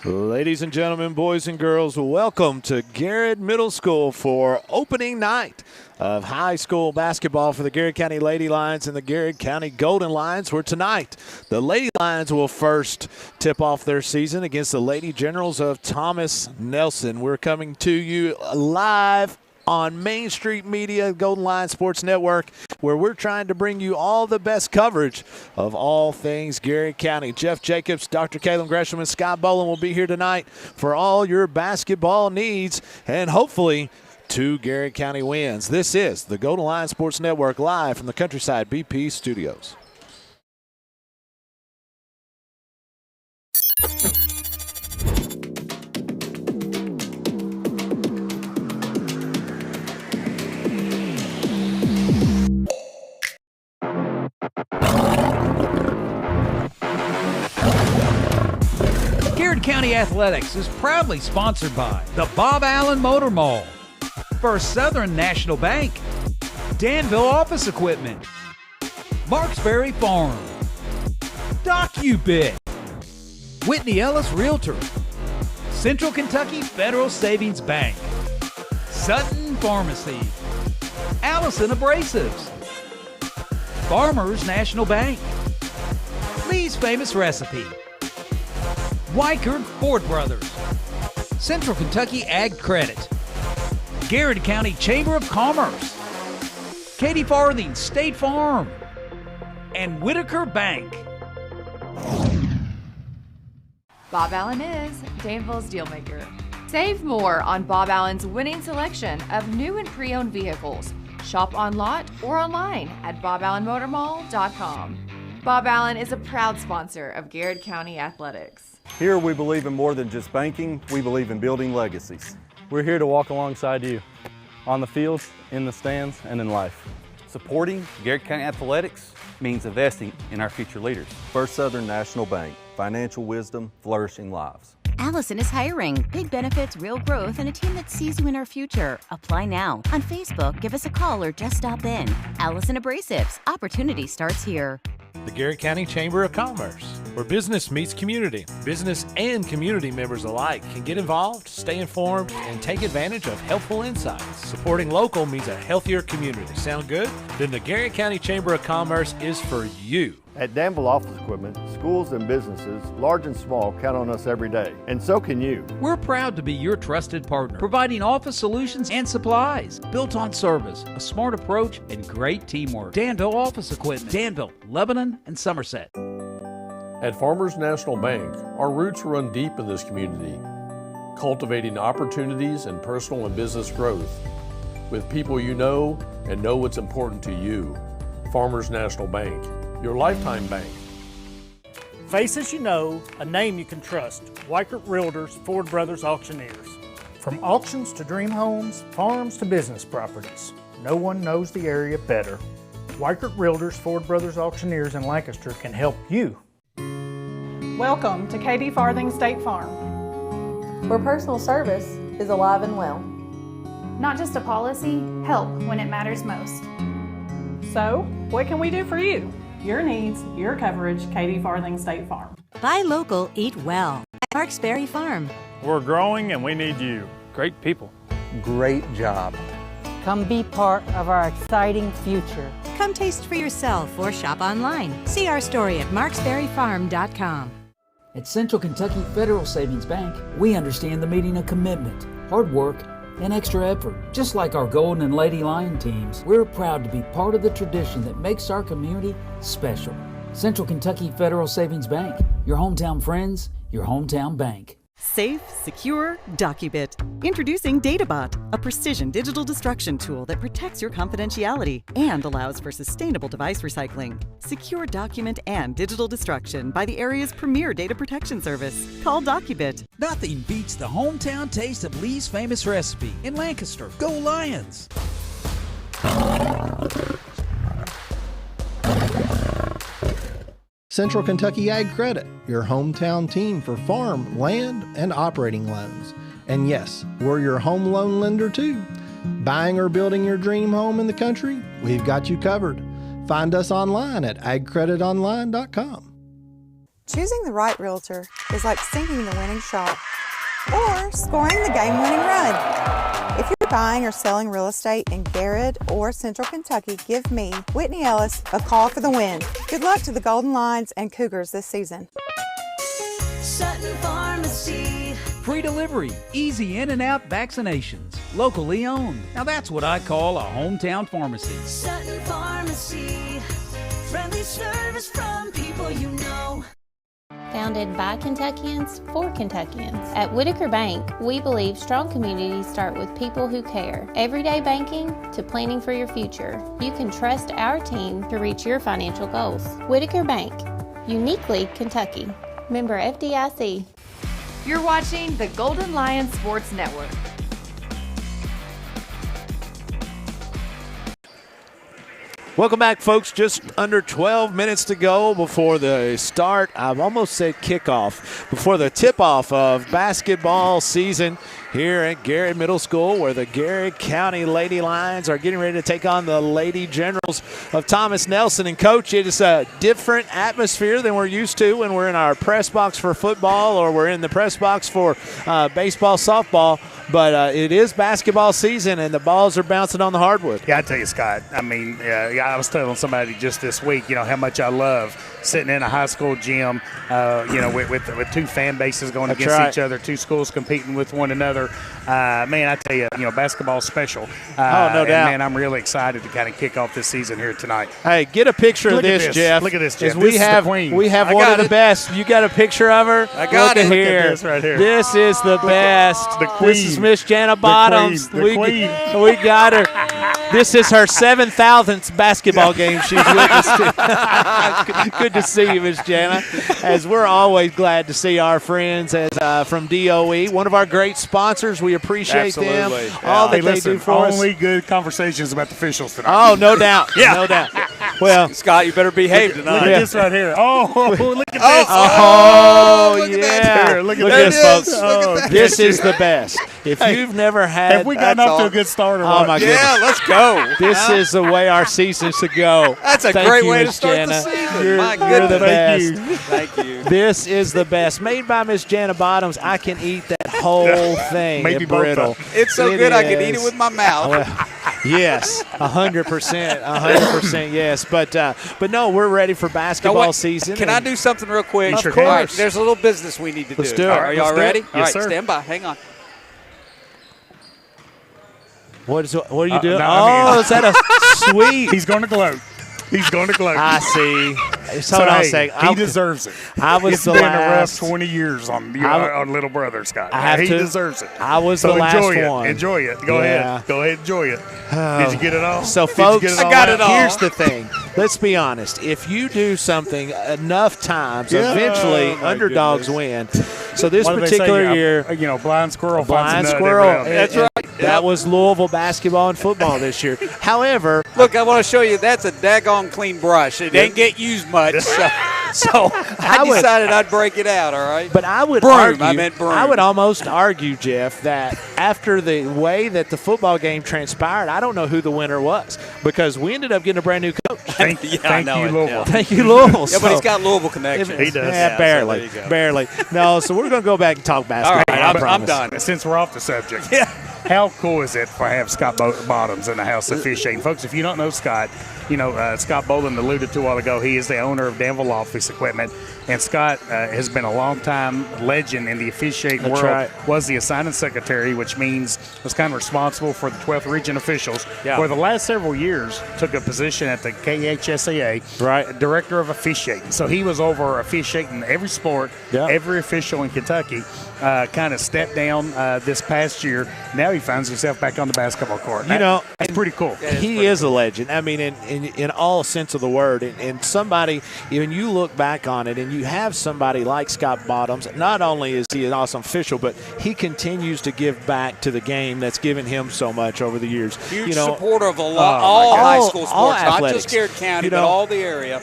Ladies and gentlemen, boys and girls, welcome to Garrett Middle School for opening night of high school basketball for the Garrett County Lady Lions and the Garrett County Golden Lions, where tonight the Lady Lions will first tip off their season against the Lady Generals of Thomas Nelson. We're coming to you live on Main Street Media, Golden Lion Sports Network, where we're trying to bring you all the best coverage of all things Garrett County. Jeff Jacobs, Dr. Caleb Gresham, and Scott Boland will be here tonight for all your basketball needs and hopefully 2 Garrett County wins. This is the Golden Lion Sports Network live from the Countryside BP Studios. Garrett County Athletics is proudly sponsored by the Bob Allen Motor Mall, First Southern National Bank, Danville Office Equipment, Marksberry Farm, DocuBit, Whitney Ellis Realtor, Central Kentucky Federal Savings Bank, Sutton Pharmacy, Allison Abrasives, Farmers National Bank, Lee's Famous Recipe, Weichert Ford Brothers, Central Kentucky Ag Credit, Garrett County Chamber of Commerce, Katie Farthing State Farm, and Whitaker Bank. Bob Allen is Danville's dealmaker. Save more on Bob Allen's winning selection of new and pre-owned vehicles. Shop on lot or online at boballenmotormall.com. Bob Allen is a proud sponsor of Garrett County Athletics. Here we believe in more than just banking, we believe in building legacies. We're here to walk alongside you, on the fields, in the stands, and in life. Supporting Garrett County Athletics means investing in our future leaders. First Southern National Bank, financial wisdom, flourishing lives. Allison is hiring. Big benefits, real growth, and a team that sees you in our future. Apply now. On Facebook, give us a call or just stop in. Allison Abrasives. Opportunity starts here. The Garrett County Chamber of Commerce, where business meets community. Business and community members alike can get involved, stay informed, and take advantage of helpful insights. Supporting local means a healthier community. Sound good? Then the Garrett County Chamber of Commerce is for you. At Danville Office Equipment, schools and businesses, large and small, count on us every day, and so can you. We're proud to be your trusted partner, providing office solutions and supplies built on service, a smart approach, and great teamwork. Danville Office Equipment, Danville, Lebanon, and Somerset. At Farmers National Bank, our roots run deep in this community, cultivating opportunities and personal and business growth with people you know and know what's important to you. Farmers National Bank, your lifetime bank. Faces you know, a name you can trust. Weichert Realtors, Ford Brothers Auctioneers. From auctions to dream homes, farms to business properties, no one knows the area better. Weichert Realtors, Ford Brothers Auctioneers in Lancaster can help you. Welcome to Katie Farthing State Farm, where personal service is alive and well. Not just a policy, help when it matters most. So, what can we do for you? Your needs, your coverage, Katie Farthing State Farm. Buy local, eat well. Marksberry Farm. We're growing and we need you. Great people. Great job. Come be part of our exciting future. Come taste for yourself or shop online. See our story at marksberryfarm.com. At Central Kentucky Federal Savings Bank, we understand the meaning of commitment, hard work, and extra effort. Just like our Golden and Lady Lion teams, we're proud to be part of the tradition that makes our community special. Central Kentucky Federal Savings Bank, your hometown friends, your hometown bank. Safe, secure, DocuBit. Introducing DataBot, a precision digital destruction tool that protects your confidentiality and allows for sustainable device recycling. Secure document and digital destruction by the area's premier data protection service. Call DocuBit. Nothing beats the hometown taste of Lee's Famous Recipe in Lancaster. Go Lions! Central Kentucky Ag Credit, your hometown team for farm, land, and operating loans. And yes, we're your home loan lender too. Buying or building your dream home in the country? We've got you covered. Find us online at agcreditonline.com. Choosing the right realtor is like sinking the winning shot or scoring the game-winning run. If you're buying or selling real estate in Garrett or Central Kentucky, give me, Whitney Ellis, a call for the win. Good luck to the Golden Lions and Cougars this season. Sutton Pharmacy. Free delivery, easy in and out vaccinations, locally owned. Now that's what I call a hometown pharmacy. Sutton Pharmacy. Friendly service from people you know. Founded by Kentuckians for Kentuckians. At Whitaker Bank, we believe strong communities start with people who care. Everyday banking to planning for your future. You can trust our team to reach your financial goals. Whitaker Bank, uniquely Kentucky. Member FDIC. You're watching the Golden Lions Sports Network. Welcome back, folks. Just under 12 minutes to go before the start. I've almost said kickoff. Before the tip-off of basketball season here at Garrett Middle School, where the Garrett County Lady Lions are getting ready to take on the Lady Generals of Thomas Nelson. And, Coach, it is a different atmosphere than we're used to when we're in our press box for football or we're in the press box for baseball, softball. But it is basketball season, and the balls are bouncing on the hardwood. Yeah, I tell you, Scott, I mean, I was telling somebody just this week, how much I love sitting in a high school gym, with two fan bases going That's against right. each other, two schools competing with one another. Man, I tell you, basketball's special. No doubt. Man, I'm really excited to kind of kick off this season here tonight. Hey, get a picture of Look at this, Jeff. Look at this, Jeff. As we This is have the queen. we have I one got of the it. best. You got a picture of her? I got Look it. at here. Look at this right here. This is the best. The queen. This is Miss Jana Bottoms. The queen. We got her. This is her 7,000th basketball game she's witnessed. Good to see you, Miss Jana. As we're always glad to see our friends from DOE, one of our great sponsors. We appreciate them. All that they do for us. Only good conversations about the officials tonight. Oh, no doubt. No doubt. Well, Scott, you better behave tonight. Look at this right here. Oh, look at this. Oh, look at yeah. that. Here, look at this, folks. Look at that. This is the best. If you've never had. Have we gotten off to a good start or Oh, what? my goodness. Yeah, let's go. This is the way our season should go. That's a Thank great you, way to Miss start Jana. the season. You're, My you're the goodness. best. Thank you. This is the best. Made by Miss Jana Bottoms. I can eat that whole thing. Maybe at both Brittle. of them. It's so good I can eat it with my mouth. Yes, 100%, yes. But no, we're ready for basketball season. Can I do something real quick? Of course. All right, there's a little business we need to Let's do. do it. All right, are y'all Let's do it. ready? Yes, All right, sir. stand by. Hang on. What are you doing? no, is that a sweet? He's going to gloat. He's going to gloat. I see. So, Hold on a hey, second. he deserves it. I was it's the been last. a rough 20 years on Little Brother, Scott. I have he to- deserves it. I was so the last enjoy it. one. Enjoy it. Go Yeah. ahead. Go ahead. Enjoy it. Did you get it all? So, Did you folks, get it I all got out? it all. Here's the thing. Let's be honest. If you do something enough times, eventually Oh, my underdogs win. So this What do they say? particular year, blind squirrel finds blind a nut squirrel. every now and then. That's right. That was Louisville basketball and football this year. However, Look, I want to show you that's a daggone clean brush. It didn't get used much, so I would- decided I'd break it out, all right? but I would Broom, argue, I meant broom. I would almost argue, Jeff, that after the way that the football game transpired, I don't know who the winner was because we ended up getting a brand new coach. Thank you, Louisville. Yeah. Thank you, Louisville. Yeah, but he's got Louisville connections. He does. Yeah, so barely, there you go. barely. No, so we're going to go back and talk basketball. All right, I I'm promise. done. Since we're off the subject, how cool is it to have Scott Bottoms in the house officiating? Folks, if you don't know Scott, Scott Boland alluded to a while ago, he is the owner of Danville Office Equipment. And Scott has been a long-time legend in the officiating That's world. right. Was the assigning secretary, which means was kind of responsible for the 12th region officials. Yeah. For the last several years, took a position at the KHSAA, Right. director of officiating. So he was over officiating every sport, Yeah. every official in Kentucky. Kind of stepped down this past year. Now he finds himself back on the basketball court. That's pretty cool. He is a legend. I mean, in all sense of the word. And somebody, when you look back on it and you have somebody like Scott Bottoms, not only is he an awesome official, but he continues to give back to the game that's given him so much over the years. Huge supporter of all high school all sports, not athletics. just Garrett County, but all the area.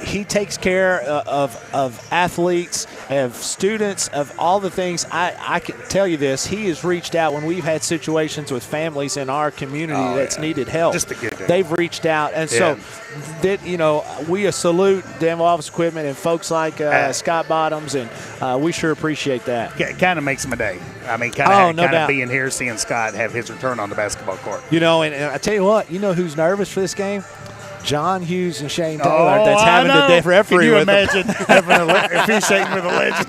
He takes care of athletes of students, of all the things. I can tell you this, he has reached out when we've had situations with families in our community that's needed help. Just to get there. They've reached out. And so, we salute Danville Office Equipment and folks like Scott Bottoms, and we sure appreciate that. It kind of makes him a day. I mean, kind of being here, seeing Scott have his return on the basketball court. And I tell you what, who's nervous for this game? John Hughes and Shane Taylor. That's having to referee with them. Can you imagine having officiating with a legend?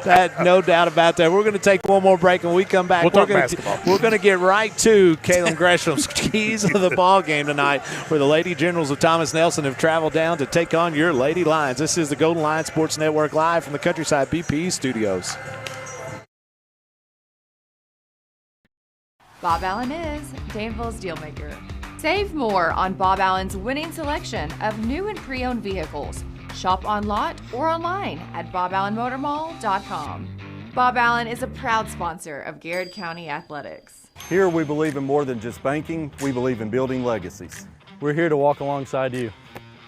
That, no doubt about that. We're going to take one more break, and when we come back, we're going to get right to Caleb Gresham's keys of the ball game tonight, where the Lady Generals of Thomas Nelson have traveled down to take on your Lady Lions. This is the Golden Lion Sports Network live from the Countryside BPE studios. Bob Allen is Danville's Dealmaker. Save more on Bob Allen's winning selection of new and pre-owned vehicles. Shop on lot or online at boballenmotormall.com. Bob Allen is a proud sponsor of Garrett County Athletics. Here we believe in more than just banking, we believe in building legacies. We're here to walk alongside you,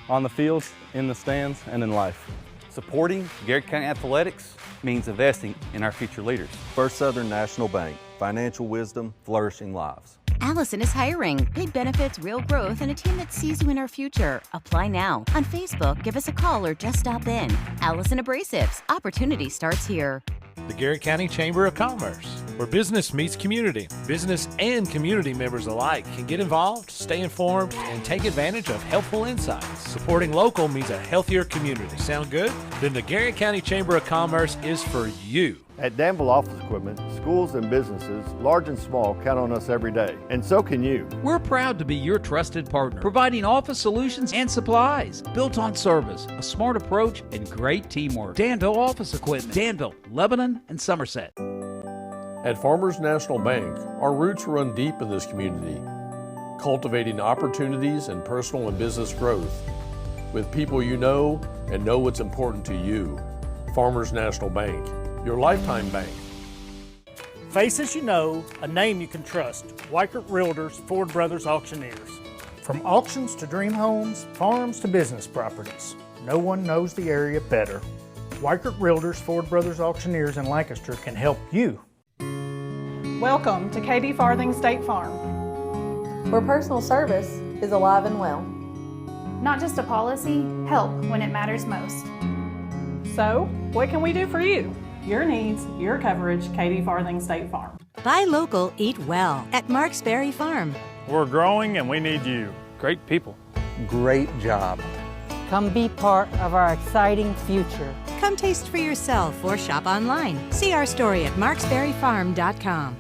on the fields, in the stands, and in life. Supporting Garrett County Athletics means investing in our future leaders. First Southern National Bank, financial wisdom, flourishing lives. Allison is hiring. Big benefits, real growth, and a team that sees you in our future. Apply now. On Facebook, give us a call or just stop in. Allison Abrasives. Opportunity starts here. The Garrett County Chamber of Commerce, where business meets community. Business and community members alike can get involved, stay informed, and take advantage of helpful insights. Supporting local means a healthier community. Sound good? Then the Garrett County Chamber of Commerce is for you. At Danville Office Equipment, schools and businesses, large and small, count on us every day. And so can you. We're proud to be your trusted partner, providing office solutions and supplies built on service, a smart approach, and great teamwork. Danville Office Equipment, Danville, Lebanon, and Somerset. At Farmers National Bank, our roots run deep in this community, cultivating opportunities and personal and business growth with people you know and know what's important to you. Farmers National Bank, your lifetime bank. Faces you know, a name you can trust. Weichert Realtors, Ford Brothers Auctioneers. From auctions to dream homes, farms to business properties, no one knows the area better. Weichert Realtors, Ford Brothers Auctioneers in Lancaster can help you. Welcome to Katie Farthing State Farm, where personal service is alive and well. Not just a policy, help when it matters most. So, what can we do for you? Your needs, your coverage, Katie Farthing State Farm. Buy local, eat well at Marksberry Farm. We're growing and we need you. Great people. Great job. Come be part of our exciting future. Come taste for yourself or shop online. See our story at marksberryfarm.com.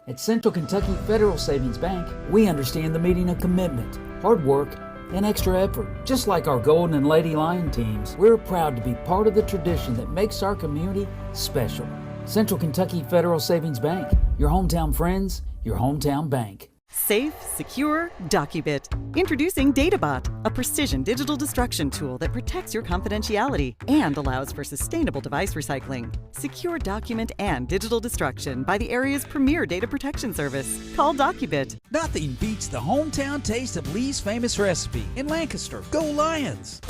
At Central Kentucky Federal Savings Bank, we understand the meaning of commitment, hard work, and extra effort. Just like our Golden and Lady Lion teams, we're proud to be part of the tradition that makes our community special. Central Kentucky Federal Savings Bank, your hometown friends, your hometown bank. Safe, secure, DocuBit. Introducing DataBot, a precision digital destruction tool that protects your confidentiality and allows for sustainable device recycling. Secure document and digital destruction by the area's premier data protection service. Call DocuBit. Nothing beats the hometown taste of Lee's famous recipe in Lancaster. Go Lions!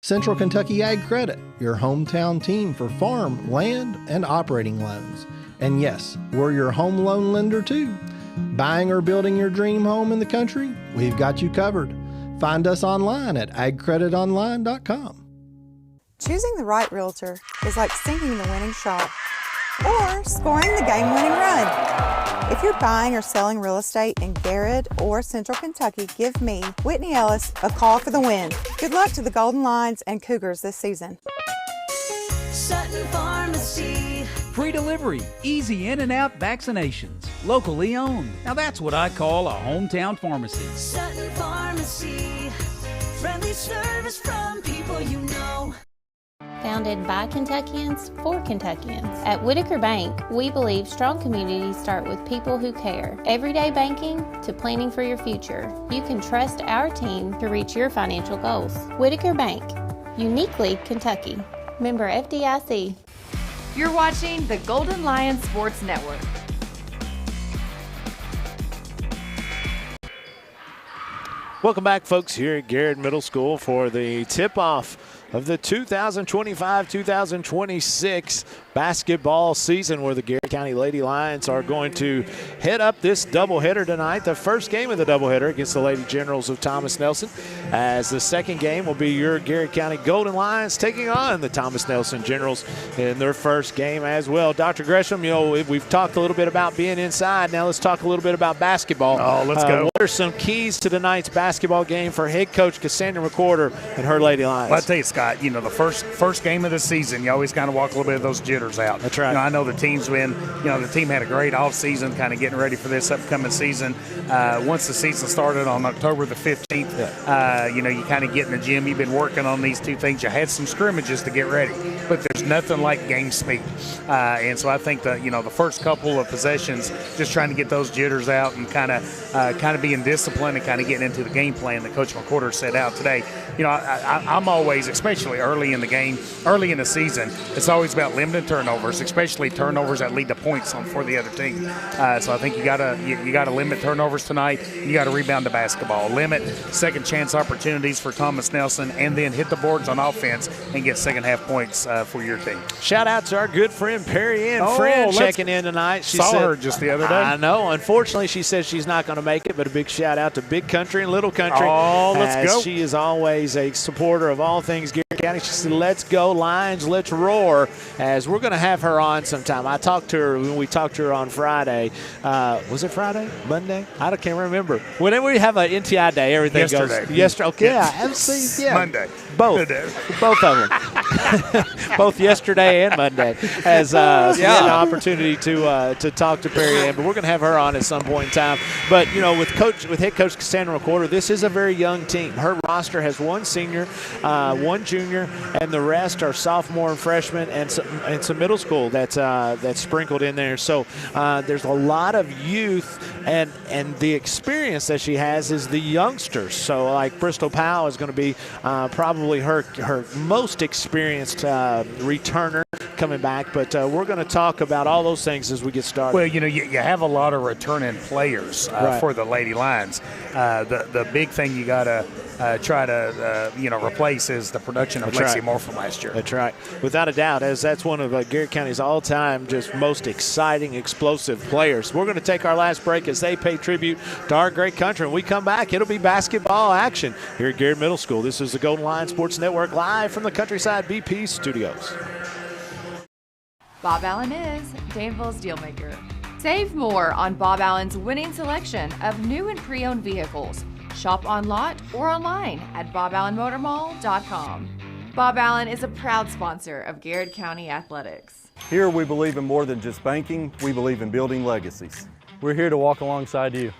Central Kentucky Ag Credit, your hometown team for farm, land, and operating loans. And yes, we're your home loan lender too. Buying or building your dream home in the country? We've got you covered. Find us online at agcreditonline.com. Choosing the right realtor is like sinking the winning shot or scoring the game-winning run. If you're buying or selling real estate in Garrett or Central Kentucky, give me, Whitney Ellis, a call for the win. Good luck to the Golden Lions and Cougars this season. Sutton Pharmacy. Free delivery, easy in and out vaccinations, locally owned. Now that's what I call a hometown pharmacy. Sutton Pharmacy. Friendly service from people you know. Founded by Kentuckians for Kentuckians. At Whitaker Bank, we believe strong communities start with people who care. Everyday banking to planning for your future. You can trust our team to reach your financial goals. Whitaker Bank, uniquely Kentucky. Member FDIC. You're watching the Golden Lion Sports Network. Welcome back, folks, here at Garrett Middle School for the tip-off of the 2025-2026 basketball season, where the Garrett County Lady Lions are going to head up this doubleheader tonight. The first game of the doubleheader against the Lady Generals of Thomas Nelson, as the second game will be your Garrett County Golden Lions taking on the Thomas Nelson Generals in their first game as well. Dr. Gresham, you know, we've talked a little bit about being inside. Now let's talk a little bit about basketball. Oh, let's go. What are some keys to tonight's basketball game for head coach Cassandra McWhorter and her Lady Lions? Well, I'll tell you, Scott, you know, the first game of the season, you always kind of walk a little bit of those jitters out. That's right. You know, I know the team's been, you know, the team had a great offseason kind of getting ready for this upcoming season. Once the season started on October the 15th, you know, you kind of get in the gym. You've been working on these two things. You had some scrimmages to get ready, but there's nothing like game speed. And so I think that, you know, the first couple of possessions, just trying to get those jitters out and kind of being disciplined and kind of getting into the game plan that Coach McWhorter set out today. You know, I'm always, especially early in the game, early in the season, it's always about limiting turnovers, especially turnovers that lead to points for the other team. So I think you gotta limit turnovers tonight. You got to rebound the basketball, limit second chance opportunities for Thomas Nelson, and then hit the boards on offense and get second half points for your team. Shout out to our good friend Perry Ann Friend checking in tonight. She saw said, her just the other day. I know. Unfortunately, she says she's not going to make it, but a big shout out to Big Country and Little Country. Oh, let's go. She is always a supporter of all things Garrett County. She said, "Let's go Lions, let's roar." As we're going to have her on sometime. I talked to her when we talked to her on Friday. Was it Friday? Monday? I can't remember. Whenever we have an NTI day, everything goes. Yesterday. Okay. Yeah. Monday. Both of them. Both yesterday and Monday. As we had an opportunity to talk to Perry Ann, but we're going to have her on at some point in time. But you know, with head coach Cassandra McWhorter, this is a very young team. Her roster has one senior, one junior, and the rest are sophomore and freshmen, and some middle school that's sprinkled in there. So there's a lot of youth, and the experience that she has is the youngsters. So like Bristol Powell is going to be probably her most experienced returner coming back. But we're going to talk about all those things as we get started. Well, you know, you have a lot of returning players for the Lady Lions. The big thing you got to try to replace is the production of Lexi Moore from last year. That's right, without a doubt, as that's one of Garrett County's all-time just most exciting, explosive players. We're going to take our last break as they pay tribute to our great country. When we come back, it'll be basketball action here at Garrett Middle School. This is the Golden Lion Sports Network live from the Countryside BP studios. Bob Allen is Danville's Dealmaker. Save more on Bob Allen's winning selection of new and pre-owned vehicles. Shop on lot or online at boballenmotormall.com. Bob Allen is a proud sponsor of Garrett County Athletics. Here we believe in more than just banking, we believe in building legacies. We're here to walk alongside you,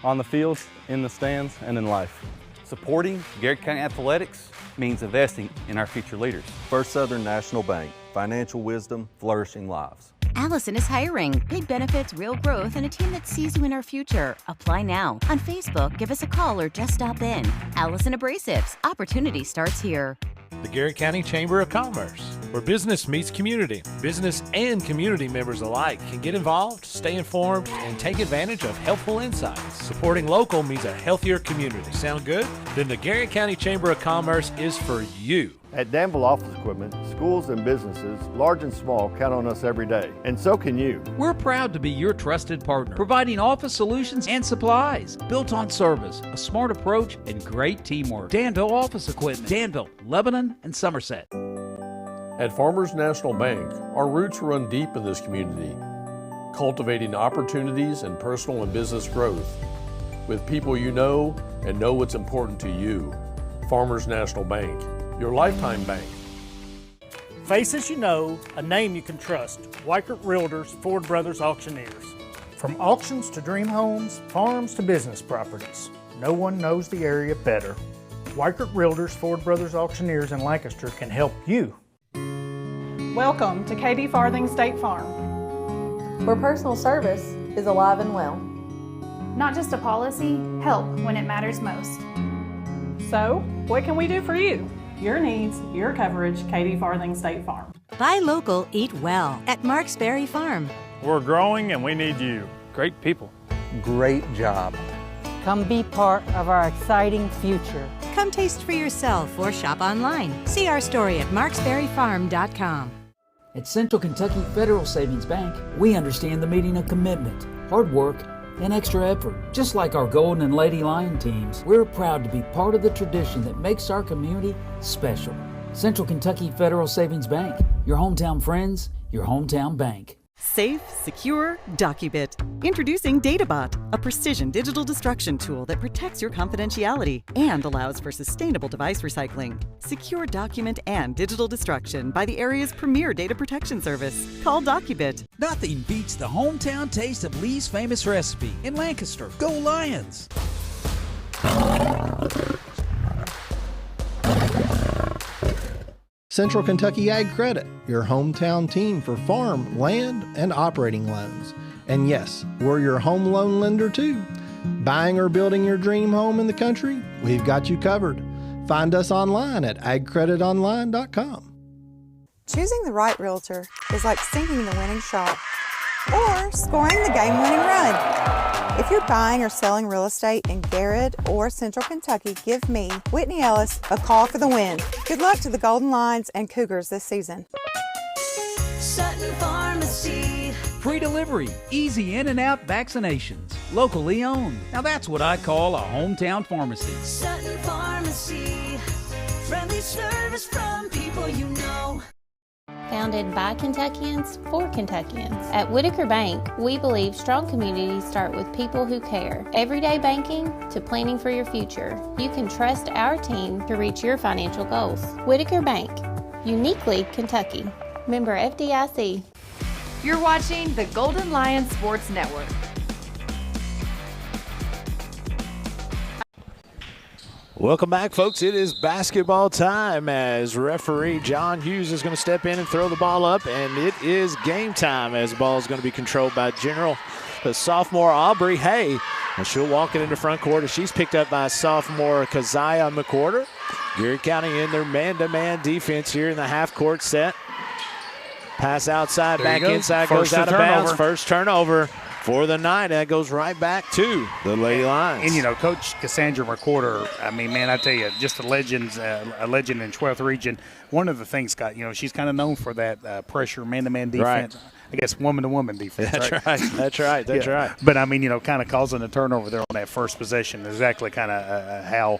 on the fields, in the stands, and in life. Supporting Garrett County Athletics means investing in our future leaders. First Southern National Bank, financial wisdom, flourishing lives. Allison is hiring. Big benefits, real growth, and a team that sees you in our future. Apply now. On Facebook, give us a call or just stop in. Allison Abrasives. Opportunity starts here. The Garrett County Chamber of Commerce, where business meets community. Business and community members alike can get involved, stay informed, and take advantage of helpful insights. Supporting local means a healthier community. Sound good? Then the Garrett County Chamber of Commerce is for you. At Danville Office Equipment, schools and businesses, large and small, count on us every day. And so can you. We're proud to be your trusted partner, providing office solutions and supplies built on service, a smart approach, and great teamwork. Danville Office Equipment, Danville, Lebanon, and Somerset. At Farmers National Bank, our roots run deep in this community, cultivating opportunities and personal and business growth with people you know and know what's important to you. Farmers National Bank, your lifetime bank. Faces you know, a name you can trust. Weichert Realtors, Ford Brothers Auctioneers. From auctions to dream homes, farms to business properties, no one knows the area better. Weichert Realtors, Ford Brothers Auctioneers in Lancaster can help you. Welcome to Katie Farthing State Farm, where personal service is alive and well. Not just a policy, help when it matters most. So, what can we do for you? Your needs, your coverage, Katie Farthing State Farm. Buy local, eat well at Marksberry Farm. We're growing and we need you. Great people. Great job. Come be part of our exciting future. Come taste for yourself or shop online. See our story at marksberryfarm.com. At Central Kentucky Federal Savings Bank, we understand the meaning of commitment, hard work, and extra effort. Just like our Golden and Lady Lion teams, we're proud to be part of the tradition that makes our community special. Central Kentucky Federal Savings Bank, your hometown friends, your hometown bank. Safe, secure, DocuBit. Introducing DataBot, a precision digital destruction tool that protects your confidentiality and allows for sustainable device recycling. Secure document and digital destruction by the area's premier data protection service. Call DocuBit. Nothing beats the hometown taste of Lee's famous recipe in Lancaster. Go Lions! Central Kentucky Ag Credit, your hometown team for farm, land, and operating loans. And yes, we're your home loan lender too. Buying or building your dream home in the country? We've got you covered. Find us online at agcreditonline.com. Choosing the right realtor is like sinking the winning shot or scoring the game-winning run. If you're buying or selling real estate in Garrett or Central Kentucky, give me, Whitney Ellis, a call for the win. Good luck to the Golden Lions and Cougars this season. Sutton Pharmacy. Free delivery, easy in and out vaccinations, locally owned. Now that's what I call a hometown pharmacy. Sutton Pharmacy. Friendly service from people you know. Founded by Kentuckians for Kentuckians. At Whitaker Bank, we believe strong communities start with people who care. Everyday banking to planning for your future. You can trust our team to reach your financial goals. Whitaker Bank, uniquely Kentucky. Member FDIC. You're watching the Golden Lions Sports Network. Welcome back, folks. It is basketball time as referee John Hughes is going to step in and throw the ball up, and it is game time as the ball is going to be controlled by the sophomore Aubrey Hay, and she'll walk it into front court as she's picked up by sophomore Keziah McWhorter. Garrett County in their man-to-man defense here in the half-court set. Pass outside, back inside, goes out of bounds. First turnover for the night. That goes right back to the Lady Lions. And, you know, Coach Cassandra McWhorter, I mean, man, I tell you, just a legend in 12th region. One of the things, Scott, you know, she's kind of known for that pressure, man-to-man defense. Right. I guess woman-to-woman defense. That's right. That's right. That's right. But, I mean, you know, kind of causing a turnover there on that first possession. Exactly kind of how,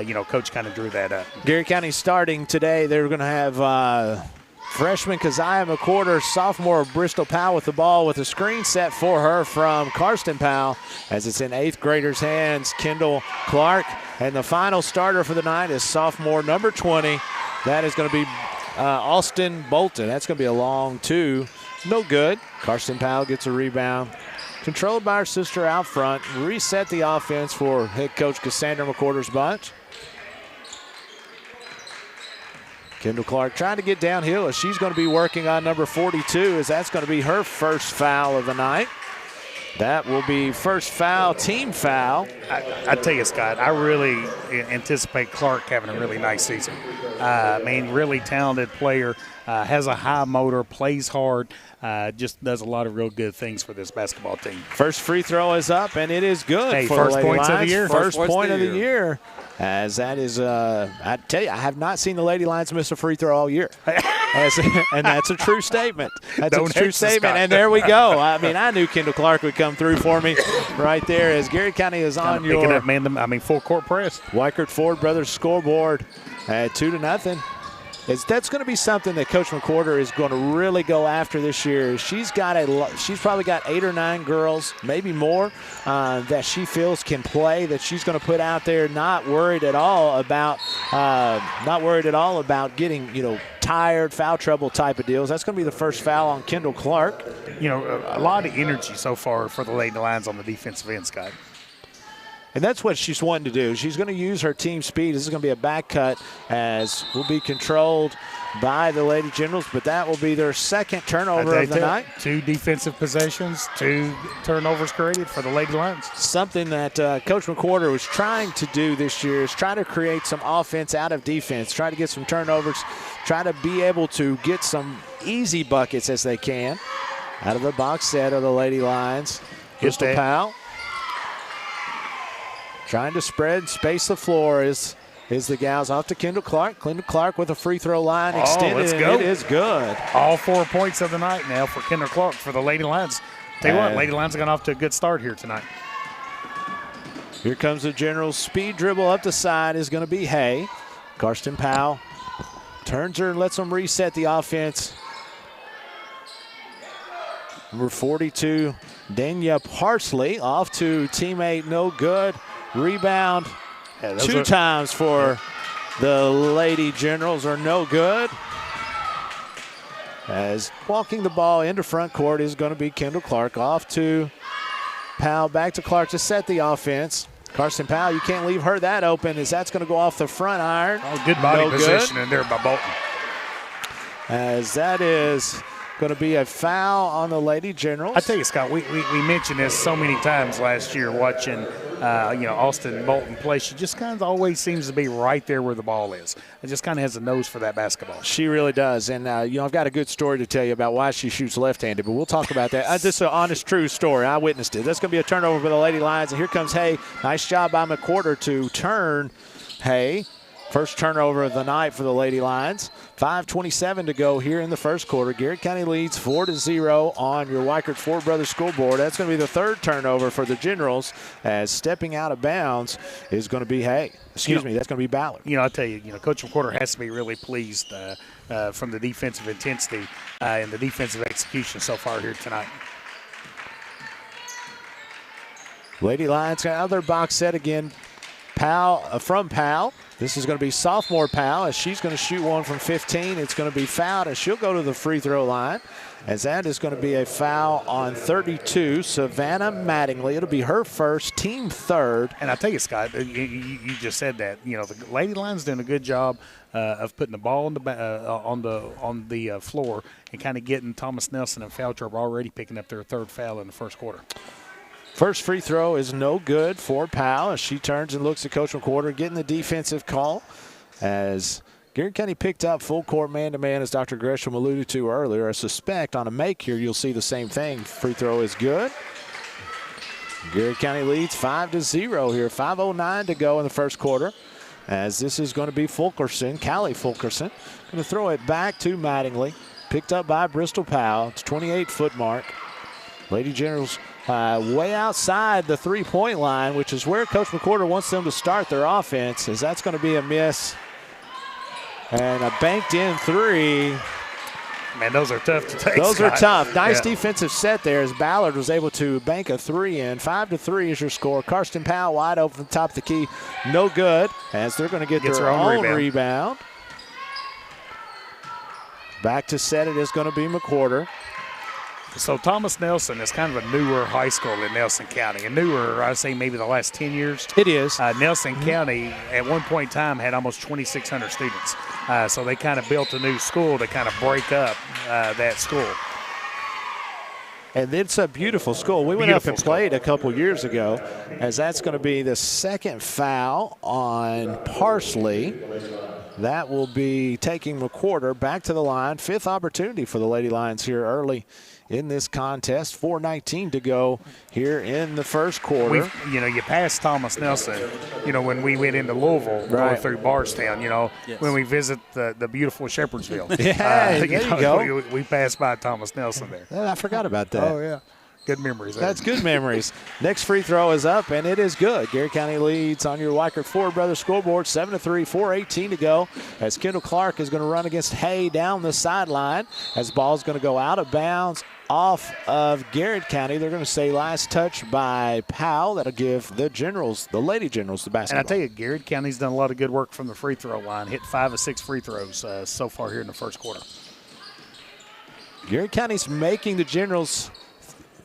you know, Coach kind of drew that up. Garrett County starting today, they're going to have freshman Keziah McWhorter, sophomore Bristol Powell with the ball with a screen set for her from Karsten Powell as it's in 8th graders' hands, Kendall Clark. And the final starter for the night is sophomore number 20. That is going to be Austin Bolton. That's going to be a long two. No good. Karsten Powell gets a rebound. Controlled by her sister out front. Reset the offense for head coach Cassandra McWhorter's bunch. Kendall Clark trying to get downhill as she's going to be working on number 42 as that's going to be her first foul of the night. That will be first foul, team foul. I tell you, Scott, I really anticipate Clark having a really nice season. I mean, really talented player, has a high motor, plays hard, just does a lot of real good things for this basketball team. First free throw is up, and it is good for first the Lady points Lions. of the year. First point of the year. As that is, I tell you, I have not seen the Lady Lions miss a free throw all year. And that's a true statement. That's a true statement. Scott. And there we go. I mean, I knew Kendall Clark would come through for me right there as Garrett County is on your full court press. Weichert Ford Brothers scoreboard at 2-0. That's going to be something that Coach McWhorter is going to really go after this year. She's probably got 8 or 9 girls, maybe more, that she feels can play, that she's going to put out there. Not worried at all about getting, you know, tired, foul trouble type of deals. That's going to be the first foul on Kendall Clark. You know, a lot of energy so far for the Lady Lions on the defensive end, Scott. And that's what she's wanting to do. She's going to use her team speed. This is going to be a back cut as will be controlled by the Lady Generals, but that will be their second turnover of the night. 2 defensive possessions, 2 turnovers created for the Lady Lions. Something that Coach McWhorter was trying to do this year is try to create some offense out of defense, try to get some turnovers, try to be able to get some easy buckets as they can out of the box set of the Lady Lions. Crystal Powell. trying to spread and space the floor is the gals off to Kendall Clark. Kendall Clark with a free throw line extended. Let's go. And it is good. All 4 points of the night now for Kendall Clark for the Lady Lions. Tell you what, Lady Lions have gone off to a good start here tonight. Here comes the Generals. Speed dribble up the side is going to be Hay. Karsten Powell turns her and lets them reset the offense. Number 42, Dania Parsley, off to teammate, no good. Rebound two times for the Lady Generals are no good. As walking the ball into front court is going to be Kendall Clark. Off to Powell, back to Clark to set the offense. Karsten Powell, you can't leave her that open as that's going to go off the front iron. Oh, good body position in there by Bolton. As that is going to be a foul on the Lady Generals. I tell you, Scott, we mentioned this so many times last year watching, Austin Bolton play. She just kind of always seems to be right there where the ball is. It just kind of has a nose for that basketball. She really does. And, I've got a good story to tell you about why she shoots left-handed, but we'll talk about that. This is an honest, true story. I witnessed it. That's going to be a turnover for the Lady Lions. And here comes Hay. Nice job by McQuarter to turn Hay. First turnover of the night for the Lady Lions. 5:27 to go here in the first quarter. Garrett County leads 4-0 on your Weichert Ford Brothers scoreboard. That's going to be the third turnover for the Generals, as stepping out of bounds is going to be Hay. That's going to be Ballard. I tell you, Coach McQuarter has to be really pleased from the defensive intensity and the defensive execution so far here tonight. Lady Lions got another box set again. Powell from Powell. This is going to be sophomore Powell as she's going to shoot one from 15. It's going to be fouled as she'll go to the free throw line, as that is going to be a foul on 32, Savannah Mattingly. It'll be her first, team third. And I tell you, Scott, you just said that. The Lady Lions doing a good job of putting the ball on the floor and kind of getting Thomas Nelson and Felcher already picking up their third foul in the first quarter. First free throw is no good for Powell as she turns and looks at Coach McQuarter, getting the defensive call as Garrett County picked up full court man-to-man, as Dr. Gresham alluded to earlier. I suspect on a make here you'll see the same thing. Free throw is good. Garrett County leads 5-0 here. 5:09 to go in the first quarter, as this is going to be Fulkerson, Callie Fulkerson, going to throw it back to Mattingly. Picked up by Bristol Powell. It's 28-foot mark. Lady Generals way outside the three-point line, which is where Coach McQuarter wants them to start their offense, as that's going to be a miss. And a banked-in three. Man, those are tough to take. Those Scott. are tough. Nice defensive set there as Ballard was able to bank a three in. 5-3 is your score. Karsten Powell wide open from the top of the key. No good, as they're going to get their own rebound. Back to set it is going to be McQuarter. So Thomas Nelson is kind of a newer high school in Nelson County. A newer, I'd say maybe the last 10 years. It is. Nelson County at one point in time had almost 2,600 students. So they kind of built a new school to kind of break up that school. And it's a beautiful school. We went up and played a couple years ago, as that's going to be the second foul on Parsley. That will be taking McQuarter back to the line. Fifth opportunity for the Lady Lions here early in this contest. 4:19 to go here in the first quarter. You passed Thomas Nelson, when we went into Louisville, going through Bardstown, when we visit the beautiful Shepherdsville. Yeah, there you go. We passed by Thomas Nelson there. I forgot about that. Oh, yeah. Good memories there. That's good memories. Next free throw is up, and it is good. Garrett County leads on your Weichert Ford Brothers scoreboard, 7-3, 4:18 to go, as Kendall Clark is going to run against Hay down the sideline, as ball is going to go out of bounds off of Garrett County. They're going to say last touch by Powell. That'll give the Lady Generals, the basketball. And I tell you, Garrett County's done a lot of good work from the free throw line. Hit 5 of 6 free throws so far here in the first quarter. Garrett County's making the Generals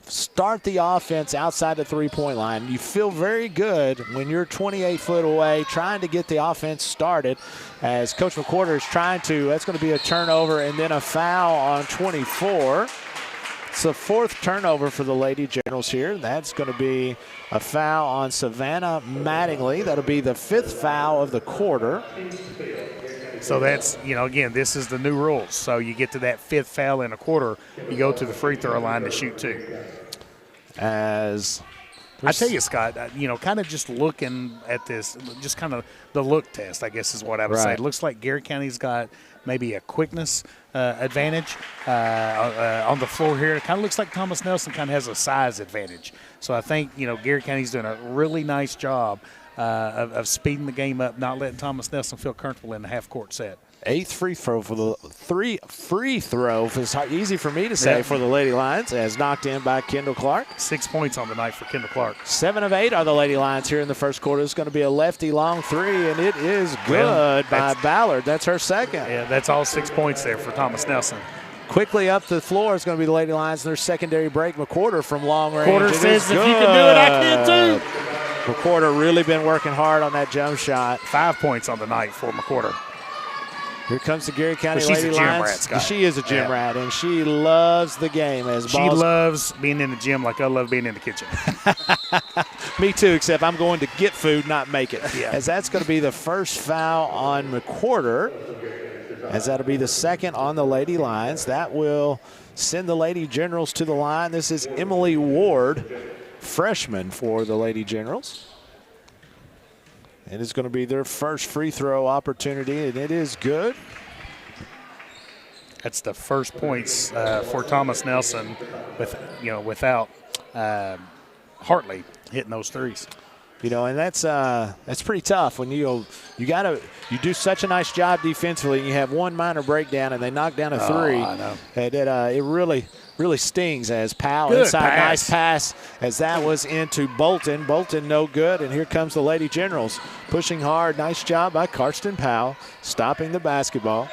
start the offense outside the three-point line. You feel very good when you're 28 foot away trying to get the offense started, as Coach McQuarter is trying to. That's going to be a turnover and then a foul on 24. It's the fourth turnover for the Lady Generals here. That's going to be a foul on Savannah Mattingly. That'll be the fifth foul of the quarter. So that's, again, this is the new rules. So you get to that fifth foul in a quarter, you go to the free throw line to shoot two. As I tell you, Scott, kind of just looking at this, just kind of the look test, I guess is what I would say. It looks like Garrett County's got maybe a quickness advantage on the floor here. It kind of looks like Thomas Nelson kind of has a size advantage. So I think, Garrett County's doing a really nice job of speeding the game up, not letting Thomas Nelson feel comfortable in the half-court set. 8th free throw for the free throw. It's easy for me to say for the Lady Lions, as knocked in by Kendall Clark. 6 points on the night for Kendall Clark. 7 of 8 are the Lady Lions here in the first quarter. It's going to be a lefty long three, and it is good by Ballard. That's her second. Yeah, that's all 6 points there for Thomas Nelson. Quickly up the floor is going to be the Lady Lions in their secondary break. McWhorter from long range. McWhorter says, if you can do it, I can too. McWhorter really been working hard on that jump shot. 5 points on the night for McWhorter. Here comes the Gary County Lady Lions. Rat, Scott. She is a gym rat, and she loves the game. She loves being in the gym like I love being in the kitchen. Me too, except I'm going to get food, not make it. Yeah. As that's going to be the first foul on McWhorter, as that'll be the second on the Lady Lions. That will send the Lady Generals to the line. This is Emily Ward, freshman for the Lady Generals. And it's going to be their first free throw opportunity, and it is good. That's the first points for Thomas Nelson without Hartley hitting those threes. And that's pretty tough when you do such a nice job defensively, and you have one minor breakdown and they knock down a three. I know. And it really stings as Powell inside. Nice pass as that was into Bolton. Bolton no good, and here comes the Lady Generals pushing hard. Nice job by Karsten Powell stopping the basketball.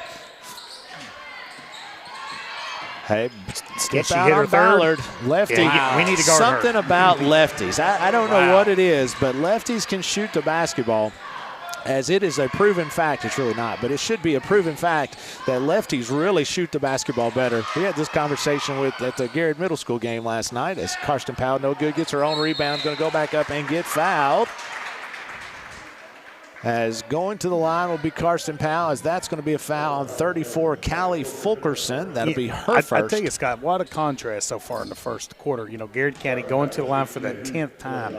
Hey, step out on Ballard. Lefty. Yeah, we need to guard something her. about lefties. I don't know what it is, but lefties can shoot the basketball. As it is a proven fact, it's really not, but it should be a proven fact that lefties really shoot the basketball better. We had this conversation at the Garrett Middle School game last night as Karsten Powell, no good, gets her own rebound, going to go back up and get fouled. As going to the line will be Karsten Powell, as that's going to be a foul on 34, Callie Fulkerson. That'll be her first. I tell you, Scott, what a contrast so far in the first quarter. Garrett County going to the line for the 10th time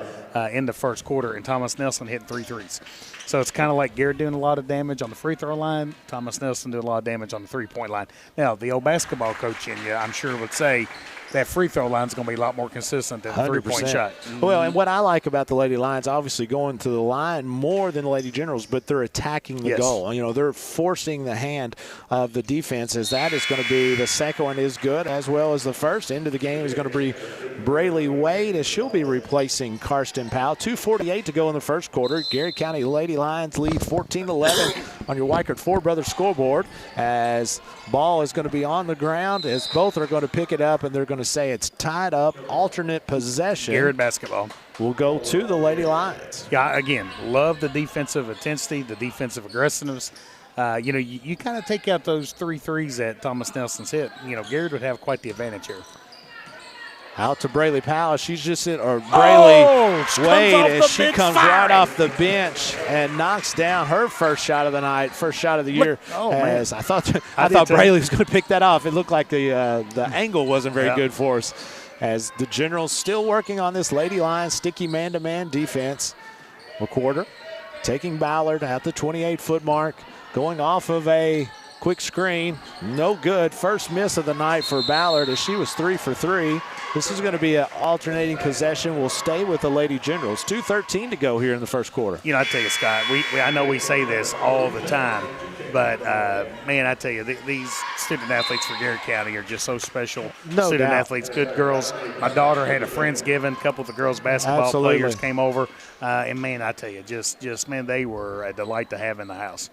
in the first quarter, and Thomas Nelson hitting 3 threes. So it's kind of like Garrett doing a lot of damage on the free throw line, Thomas Nelson doing a lot of damage on the three-point line. Now, the old basketball coach in you, I'm sure, would say that free throw line is going to be a lot more consistent than the 100%. three-point shot. Well, and what I like about the Lady Lions, obviously going to the line more than the Lady Generals, but they're attacking the goal. They're forcing the hand of the defense, as that is going to be the second one is good, as well as the first. Into the game is going to be Braylee Wade, as she'll be replacing Karsten Powell. 2:48 to go in the first quarter. Garrett County Lady Lions lead 14-11 on your Weichert Four Brothers scoreboard, as ball is going to be on the ground, as both are going to pick it up, and they're going to say it's tied up, alternate possession. Garrett basketball will go to the Lady Lions. Yeah, again, love the defensive intensity, the defensive aggressiveness. You kind of take out those 3 threes that Thomas Nelson's hit. Garrett would have quite the advantage here. Out to Braylee Powell. She's just in, or Braylee Wade, as she comes right off the bench and knocks down her first shot of the night, first shot of the year. As I thought Braylee was going to pick that off. It looked like the angle wasn't very good for us. As the Generals still working on this Lady Lions sticky man-to-man defense. McWhorter taking Ballard at the 28-foot mark, going off of a quick screen. No good. First miss of the night for Ballard, as she was 3 for 3. This is going to be an alternating possession. We'll stay with the Lady Generals. 2:13 to go here in the first quarter. I tell you, Scott, I know we say this all the time, but, man, I tell you, these student athletes for Garrett County are just so special. No student doubt. athletes, good girls. My daughter had a Friendsgiving. A couple of the girls' basketball players came over. And, man, I tell you, man, they were a delight to have in the house.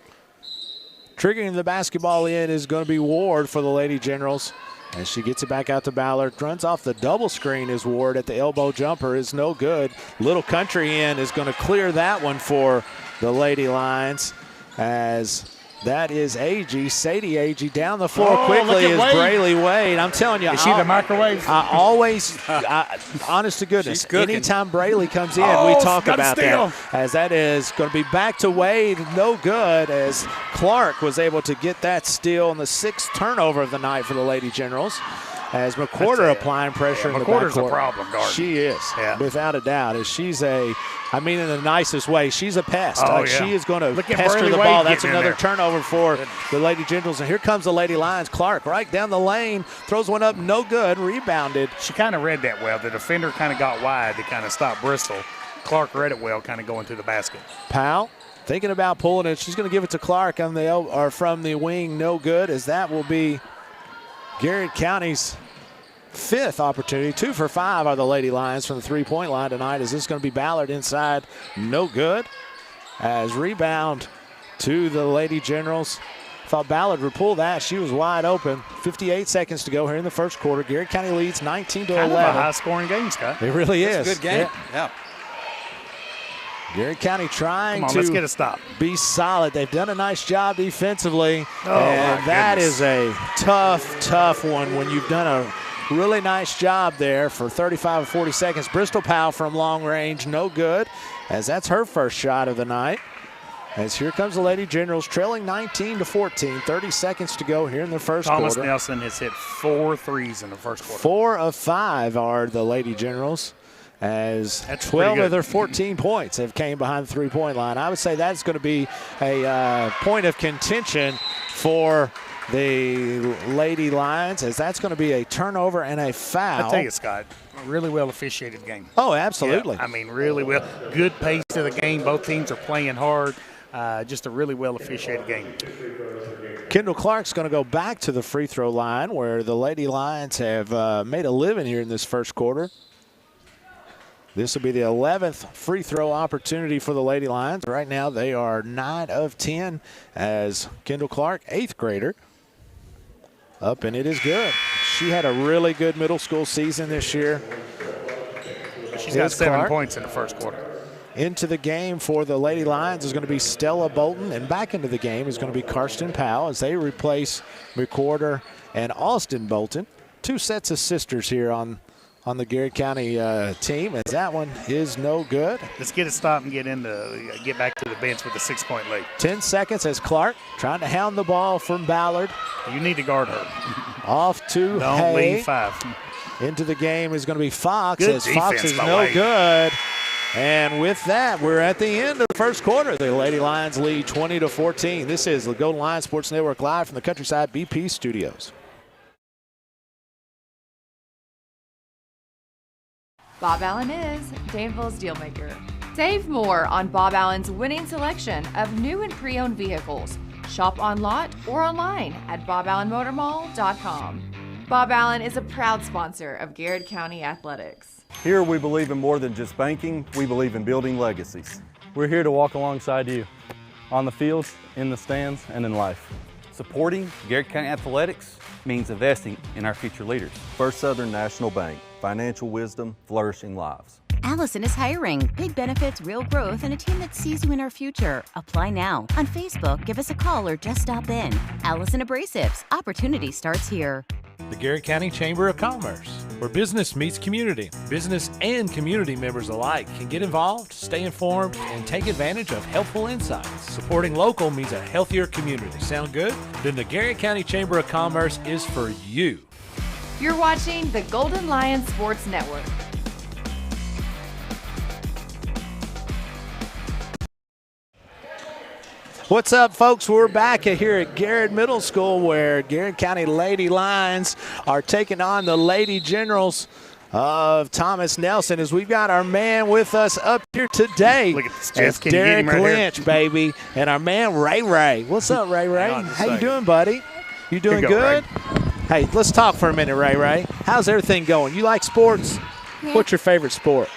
Triggering the basketball in is going to be Ward for the Lady Generals. As she gets it back out to Ballard, runs off the double screen is Ward at the elbow jumper is no good. Little Country in is going to clear that one for the Lady Lions, as that is Sadie Agee. Down the floor quickly is Braylee Wade. I'm telling you. Is she the microwave? I always, honest to goodness, anytime Braylee comes in, we talk about that. As that is going to be back to Wade, no good, as Clark was able to get that steal in the 6th turnover of the night for the Lady Generals. as McWhorter applying pressure in the McWhorter's backcourt. a problem guard. She is, without a doubt. She's in the nicest way, she's a pest. She is going to pester the ball. That's another turnover for the Lady Generals. And here comes the Lady Lions. Clark right down the lane, throws one up, no good, rebounded. She kind of read that well. The defender kind of got wide to kind of stop Bristol. Clark read it well, kind of going to the basket. Powell thinking about pulling it. She's going to give it to Clark from the wing, no good, as that will be Garrett County's 5th opportunity. 2 for 5 are the Lady Lions from the three-point line tonight. Is this going to be Ballard inside? No good. As rebound to the Lady Generals. Thought Ballard would pull that. She was wide open. 58 seconds to go here in the first quarter. Garrett County leads 19-11. Kind of a high-scoring game, Scott. It really is. It's a good game. Yeah. Garrett County trying let's get a stop. Be solid. They've done a nice job defensively. Oh, and that is a tough one when you've done a really nice job there for 35 or 40 seconds. Bristol Powell from long range, no good, as that's her first shot of the night. As here comes the Lady Generals trailing 19-14, 30 seconds to go here in the first quarter. Thomas Nelson has hit 4 threes in the first quarter. 4 of 5 are the Lady Generals, as 12 of their 14 points have came behind the three-point line. I would say that's going to be a point of contention for the Lady Lions, as that's going to be a turnover and a foul. I tell you, Scott, a really well officiated game. Oh, absolutely. Yeah, really well. Good pace to the game. Both teams are playing hard. Just a really well officiated game. Kendall Clark's going to go back to the free throw line, where the Lady Lions have made a living here in this first quarter. This will be the 11th free throw opportunity for the Lady Lions. Right now they are 9 of 10 as Kendall Clark, 8th grader, up, and it is good. She had a really good middle school season this year. She's got 7 points in the first quarter. Into the game for the Lady Lions is going to be Stella Bolton, and back into the game is going to be Karsten Powell as they replace McWhorter and Austin Bolton. 2 sets of sisters here on the Garrett County team, as that one is no good. Let's get a stop and get back to the bench with a 6-point lead. 10 seconds as Clark trying to hound the ball from Ballard. You need to guard her. Off to Don't Hay. leave 5. Into the game is going to be Fox, Good as Fox defense is by no Wade. good. And with that, we're at the end of the first quarter. The Lady Lions lead 20-14. This is the Golden Lions Sports Network live from the Countryside BP studios. Bob Allen is Danville's Dealmaker. Save more on Bob Allen's winning selection of new and pre-owned vehicles. Shop on lot or online at boballenmotormall.com. Bob Allen is a proud sponsor of Garrett County Athletics. Here we believe in more than just banking, we believe in building legacies. We're here to walk alongside you, on the fields, in the stands, and in life. Supporting Garrett County Athletics means investing in our future leaders. First Southern National Bank, financial wisdom, flourishing lives. Allison is hiring. Big benefits, real growth, and a team that sees you in our future. Apply now. On Facebook, give us a call or just stop in. Allison Abrasives. Opportunity starts here. The Garrett County Chamber of Commerce, where business meets community. Business and community members alike can get involved, stay informed, and take advantage of helpful insights. Supporting local means a healthier community. Sound good? Then the Garrett County Chamber of Commerce is for you. You're watching the Golden Lions Sports Network. What's up, folks? We're back here at Garrett Middle School, where Garrett County Lady Lions are taking on the Lady Generals of Thomas Nelson, as we've got our man with us up here today. Look at this, It's Can you get Derek him right Lynch, here? baby, and our man Ray Ray. What's up, Ray Ray? How you doing, buddy? You doing Here you go, good? Hey, let's talk for a minute, Ray Ray. How's everything going? You like sports? Yeah. What's your favorite sport?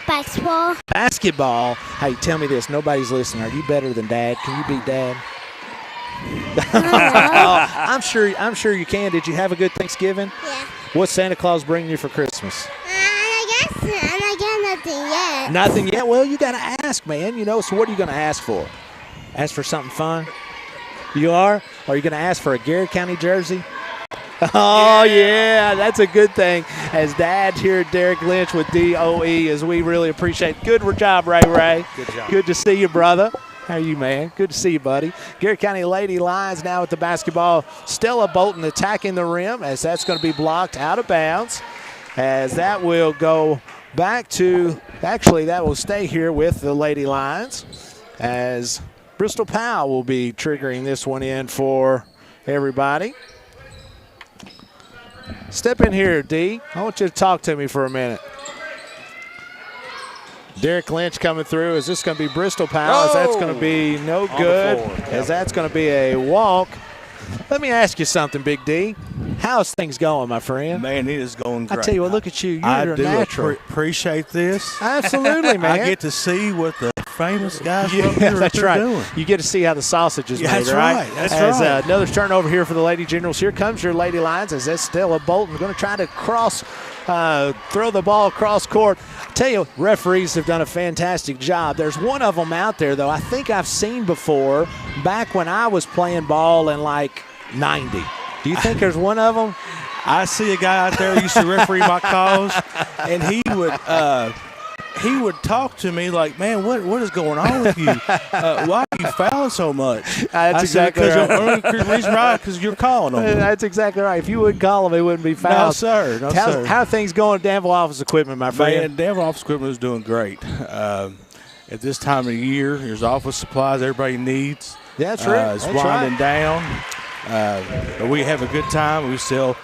Basketball. Basketball. Hey, tell me this. Nobody's listening. Are you better than Dad? Can you beat Dad? I'm sure you can. Did you have a good Thanksgiving? Yeah. What's Santa Claus bringing you for Christmas? I got nothing yet. Nothing yet? Well, you got to ask, man. You know, so what are you going to ask for? Ask for something fun? You are? Are you going to ask for a Garrett County jersey? Oh, yeah, that's a good thing. As Dad here at Derek Lynch with DOE, as we really appreciate. Good job, Ray Ray. Good job. Good to see you, brother. How are you, man? Good to see you, buddy. Garrett County Lady Lions now with the basketball. Stella Bolton attacking the rim as that's going to be blocked out of bounds. As that will go back to, actually that will stay here with the Lady Lions. As Bristol Powell will be triggering this one in for everybody. Step in here, D. I want you to talk to me for a minute. Derek Lynch coming through. Is this going to be Bristol Powell? As that's going to be no good. As that's going to be a walk. Let me ask you something, Big D. How's things going, my friend? Man, it is going great. I tell you what, look at you. You're I do natural. appreciate this. Absolutely, man. I get to see what the famous guys Yeah, up here that's are right. doing. You get to see how the sausage is made, That's right? right. That's as, right. Another turnover here for the Lady Generals. Here comes your Lady Lions as that's Stella Bolton going to try to throw the ball across court. I tell you, referees have done a fantastic job. There's one of them out there, though, I think I've seen before back when I was playing ball in like 90. Do you think there's one of them? I see a guy out there who used to referee my calls, and he would talk to me like, man, what is going on with you? Why are you fouling so much? That's exactly right. The reason why, because you're calling them. That's exactly right. If you wouldn't call them, they wouldn't be fouled. No, sir. No, sir. How are things going at Danville Office Equipment, my friend? Man, Danville Office Equipment is doing great. At this time of the year, there's office supplies everybody needs. Yeah, that's right. It's winding down. But we have a good time. We sell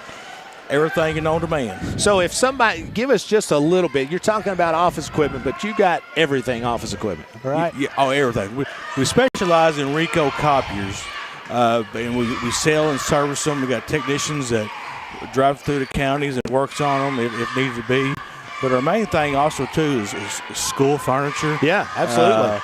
everything in on demand. So if somebody, give us just a little bit. You're talking about office equipment, but you got everything office equipment, right? Yeah, everything. We specialize in Ricoh copiers, and we sell and service them. We got technicians that drive through the counties and works on them if needed to be. But our main thing also too is school furniture. Yeah, absolutely.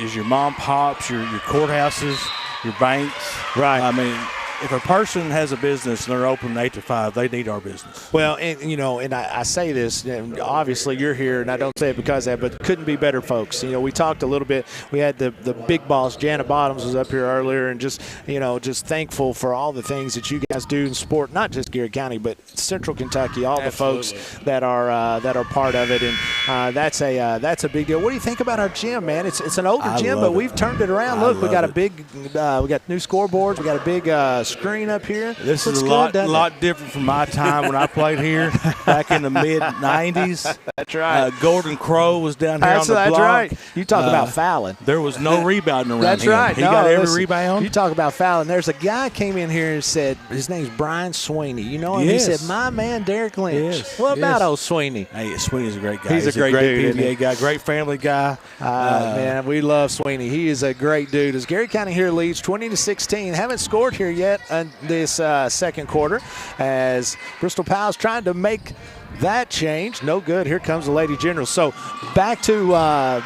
Is your mom pops, your courthouses, your banks. Right. I mean, if a person has a business and they're open 8 to 5, they need our business. Well, and I say this, and obviously you're here, and I don't say it because of that, but couldn't be better folks. We talked a little bit. We had the big boss, Janet Bottoms, was up here earlier, and just thankful for all the things that you guys do in sport, not just Garrett County, but Central Kentucky, all Absolutely. the folks that are part of it, and that's a big deal. What do you think about our gym, man? It's an older gym, but we've turned it around. Look, we got we got new scoreboards, we got a big screen up here. This is a lot different from my time when I played here back in the mid-'90s. That's right. Gordon Crow was down here on the block. That's right. You talk about fouling. There was no rebounding around That's him. right. He got every rebound. You talk about fouling. There's a guy came in here and said, his name's Brian Sweeney. You know him? Yes. He said, my man, Derek Lynch. Yes. What about old Sweeney? Hey, Sweeney's a great guy. He's a great dude, PBA guy, great family guy. Man, we love Sweeney. He is a great dude. As Garrett County here leads 20-16. Haven't scored here yet in this second quarter as Bristol Powell's trying to make that change. No good. Here comes the Lady Generals. So back to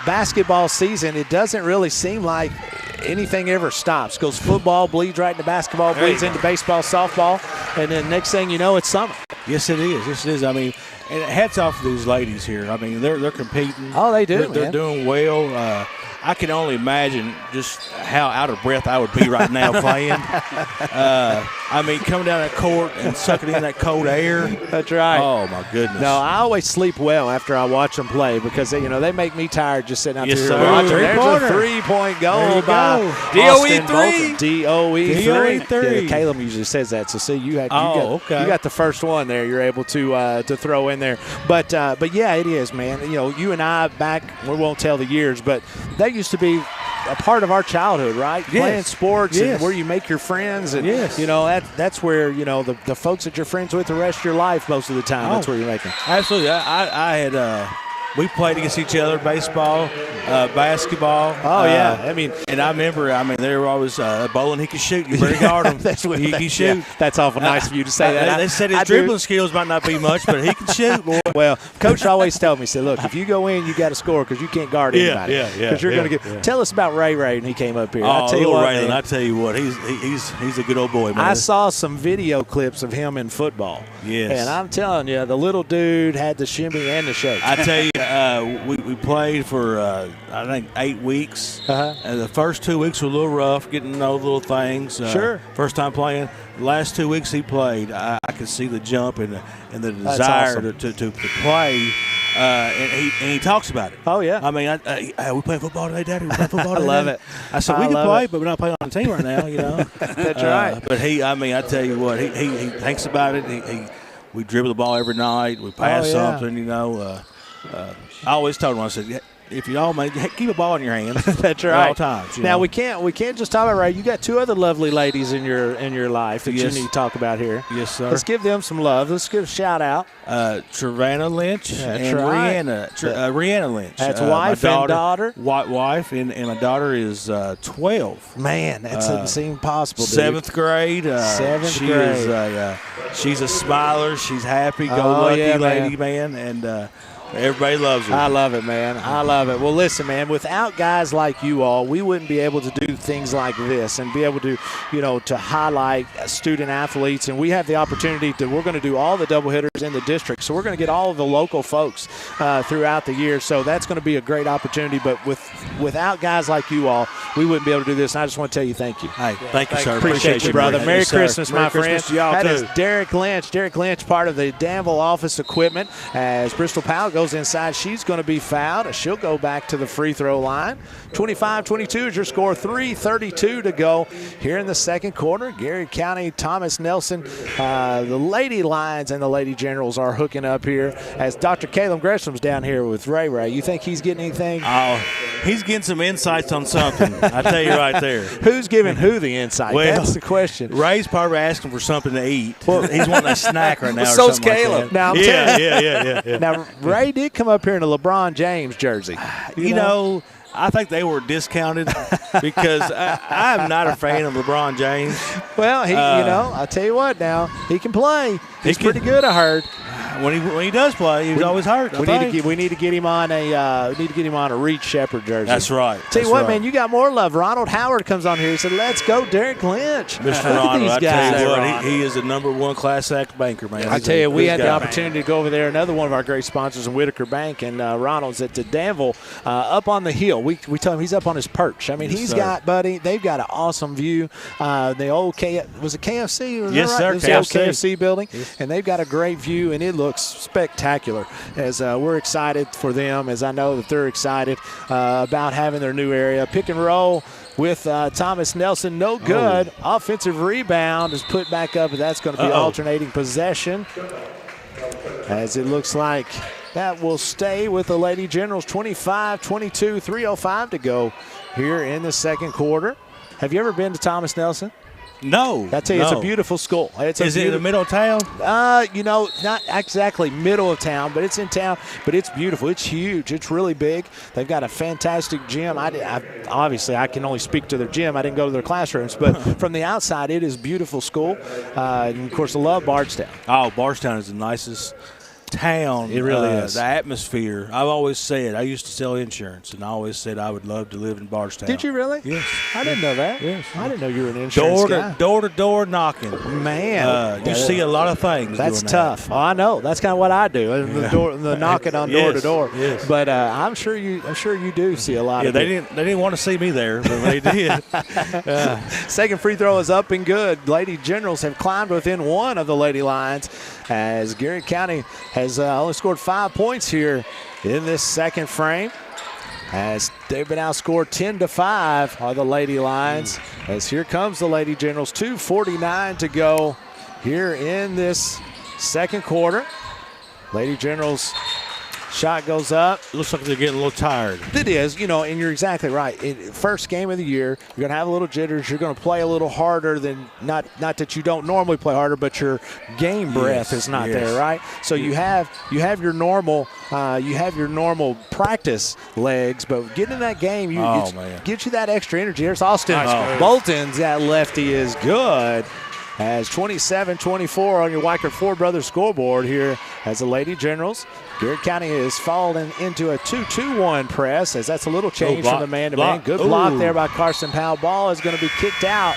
basketball season. It doesn't really seem like anything ever stops. Goes football, bleeds right into basketball, bleeds into baseball, softball, and then next thing you know, it's summer. Yes, it is. Yes, it is. I mean, and hats off to these ladies here. I mean, they're competing. Oh, they do. They're doing well. I can only imagine just how out of breath I would be right now playing. I mean, coming down that court and sucking in that cold air. That's right. Oh, my goodness. No, I always sleep well after I watch them play because they make me tired just sitting out Yes, there sir. watching. There's Three-pointer. a three-point goal by DOE Austin 3. Bolton. DOE 3. Yeah, Caleb usually says that. So see, you got the first one there. You're able to throw in there. But yeah, it is, man. You and I back. We won't tell the years, but that used to be a part of our childhood, right? Yes. Playing sports Yes. and where you make your friends, and Yes. that's where the folks that you're friends with the rest of your life most of the time. That's where you're making. Absolutely. I had we played against each other, baseball, basketball. Oh yeah, and I remember. There were always bowling. He could shoot. You better guard him. He can shoot. Yeah, that's awful nice of you to say that. They said his dribbling skills might not be much, but he can shoot, boy. Well, Coach always told me, he said, look, if you go in, you got to score because you can't guard anybody. Yeah. Because you're going to get. Tell us about Ray when he came up here. Oh, I tell you what, Raylan, I tell you what, he's a good old boy, man. I saw some video clips of him in football. Yes. And I'm telling you, the little dude had the shimmy and the shake. I tell you, we played for I think 8 weeks. And the first 2 weeks were a little rough, getting to know little things. Sure. First time playing. The last 2 weeks he played, I could see the jump and the desire awesome. to play. and he talks about it. Oh, yeah. I mean, we playing football today, Daddy? We playing football today? I love it. I said, we can play, but we're not playing on the team right now, you know. That's right. But I tell you what, he thinks about it. We dribble the ball every night. We pass something, you know. I always told him, I said, if you all keep a ball in your hands. That's right. At all times. Now we can't just talk about Ray. You got two other lovely ladies in your life that you Yes. need to talk about here. Yes, sir. Let's give them some love. Let's give a shout out. Trevana Lynch and right. Rihanna Lynch. That's wife and daughter. Wife and my daughter is 12. Man, that seems possible. Dude. 7th grade. Seventh she grade. Is she's a smiler. She's happy, go-lucky lady, man, and. Everybody loves her. I love it, man. I love it. Well, listen, man, without guys like you all, we wouldn't be able to do things like this and be able to, to highlight student athletes. And we have the opportunity we're going to do all the doubleheaders in the district. So we're going to get all of the local folks throughout the year. So that's going to be a great opportunity. But without guys like you all, we wouldn't be able to do this. And I just want to tell you thank you. Hey, thank you, sir. Appreciate you, brother. Man. Merry Yes, Christmas, Merry my friend. Christmas to y'all, that too. is Derek Lynch. Derek Lynch, part of the Danville office equipment. As Bristol Powell goes inside, she's going to be fouled. She'll go back to the free throw line. 25-22 is your score. 3:32 to go here in the second quarter. Gary County, Thomas Nelson, the Lady Lions and the Lady Generals are hooking up here as Dr. Caleb Gresham's down here with Ray Ray. You think he's getting anything? Oh, he's getting some insights on something. I tell you right there. Who's giving who the insight? Well, that's the question. Ray's probably asking for something to eat. Well, he's wanting a snack right now. Or so's something Caleb. Like that. Now, I'm yeah. Now, Ray did come up here in a LeBron James jersey. You know, I think they were discounted because I'm not a fan of LeBron James. Well, I tell you what now, he can play. He's pretty good, I heard. When he does play, he's always hurt. We need to get him on a Reed Shepherd jersey. That's right. Tell you what, man, you got more love. Ronald Howard comes on here. He said, "Let's go, Derek Lynch." Mr. Ronald, I tell you what, he is a #1 class act banker, man. I tell you, we had the opportunity to go over there. Another one of our great sponsors in Whitaker Bank, and Ronald's at the Danville, up on the hill. We tell him he's up on his perch. I mean, they've got an awesome view. The old was it KFC? Was yes, that right? sir. The old KFC building, and they've got a great view, and it looks spectacular. As we're excited for them, as I know that they're excited about having their new area. Pick and roll with Thomas Nelson, no good. Offensive rebound is put back up, and that's going to be alternating possession. As it looks like that will stay with the Lady Generals. 25-22, 3:05 to go here in the second quarter. Have you ever been to Thomas Nelson? No. I tell you, it's a beautiful school. Is it in the middle of town? Not exactly middle of town, but it's in town. But it's beautiful. It's huge. It's really big. They've got a fantastic gym. Obviously, I can only speak to their gym. I didn't go to their classrooms. But from the outside, it is a beautiful school. And, of course, I love Bardstown. Oh, Bardstown is the nicest town. It really is. The atmosphere. I've always said, I used to sell insurance, and I always said I would love to live in Bardstown. Did you really? Yes. I didn't know that. Yes. I didn't know you were an insurance guy. Door to door knocking. Man. You see a lot of things. That's doing tough. That. Oh, I know. That's kind of what I do. The knocking on door to door. Yes. But I'm sure you do see a lot of it. They didn't want to see me there, but they did. Second free throw is up and good. Lady Generals have climbed within one of the Lady Lions, as Gary County has only scored 5 points here in this second frame, as they've been outscored 10-5 are the Lady Lions. As here comes the Lady Generals. 2:49 to go here in this second quarter. Lady Generals shot goes up. Looks like they're getting a little tired. It is, and you're exactly right. First game of the year, you're going to have a little jitters. You're going to play a little harder than, not that you don't normally play harder, but your game breath is not there, right? So you have your normal practice legs, but getting in that game, it gives you that extra energy. There's Austin Bolton's that lefty is good. As 27-24 on your Weichert Ford Brothers scoreboard here as the Lady Generals. Garrett County is falling into a 2-2-1 press, as that's a little change from the man-to-man. Good block there by Carson Powell. Ball is going to be kicked out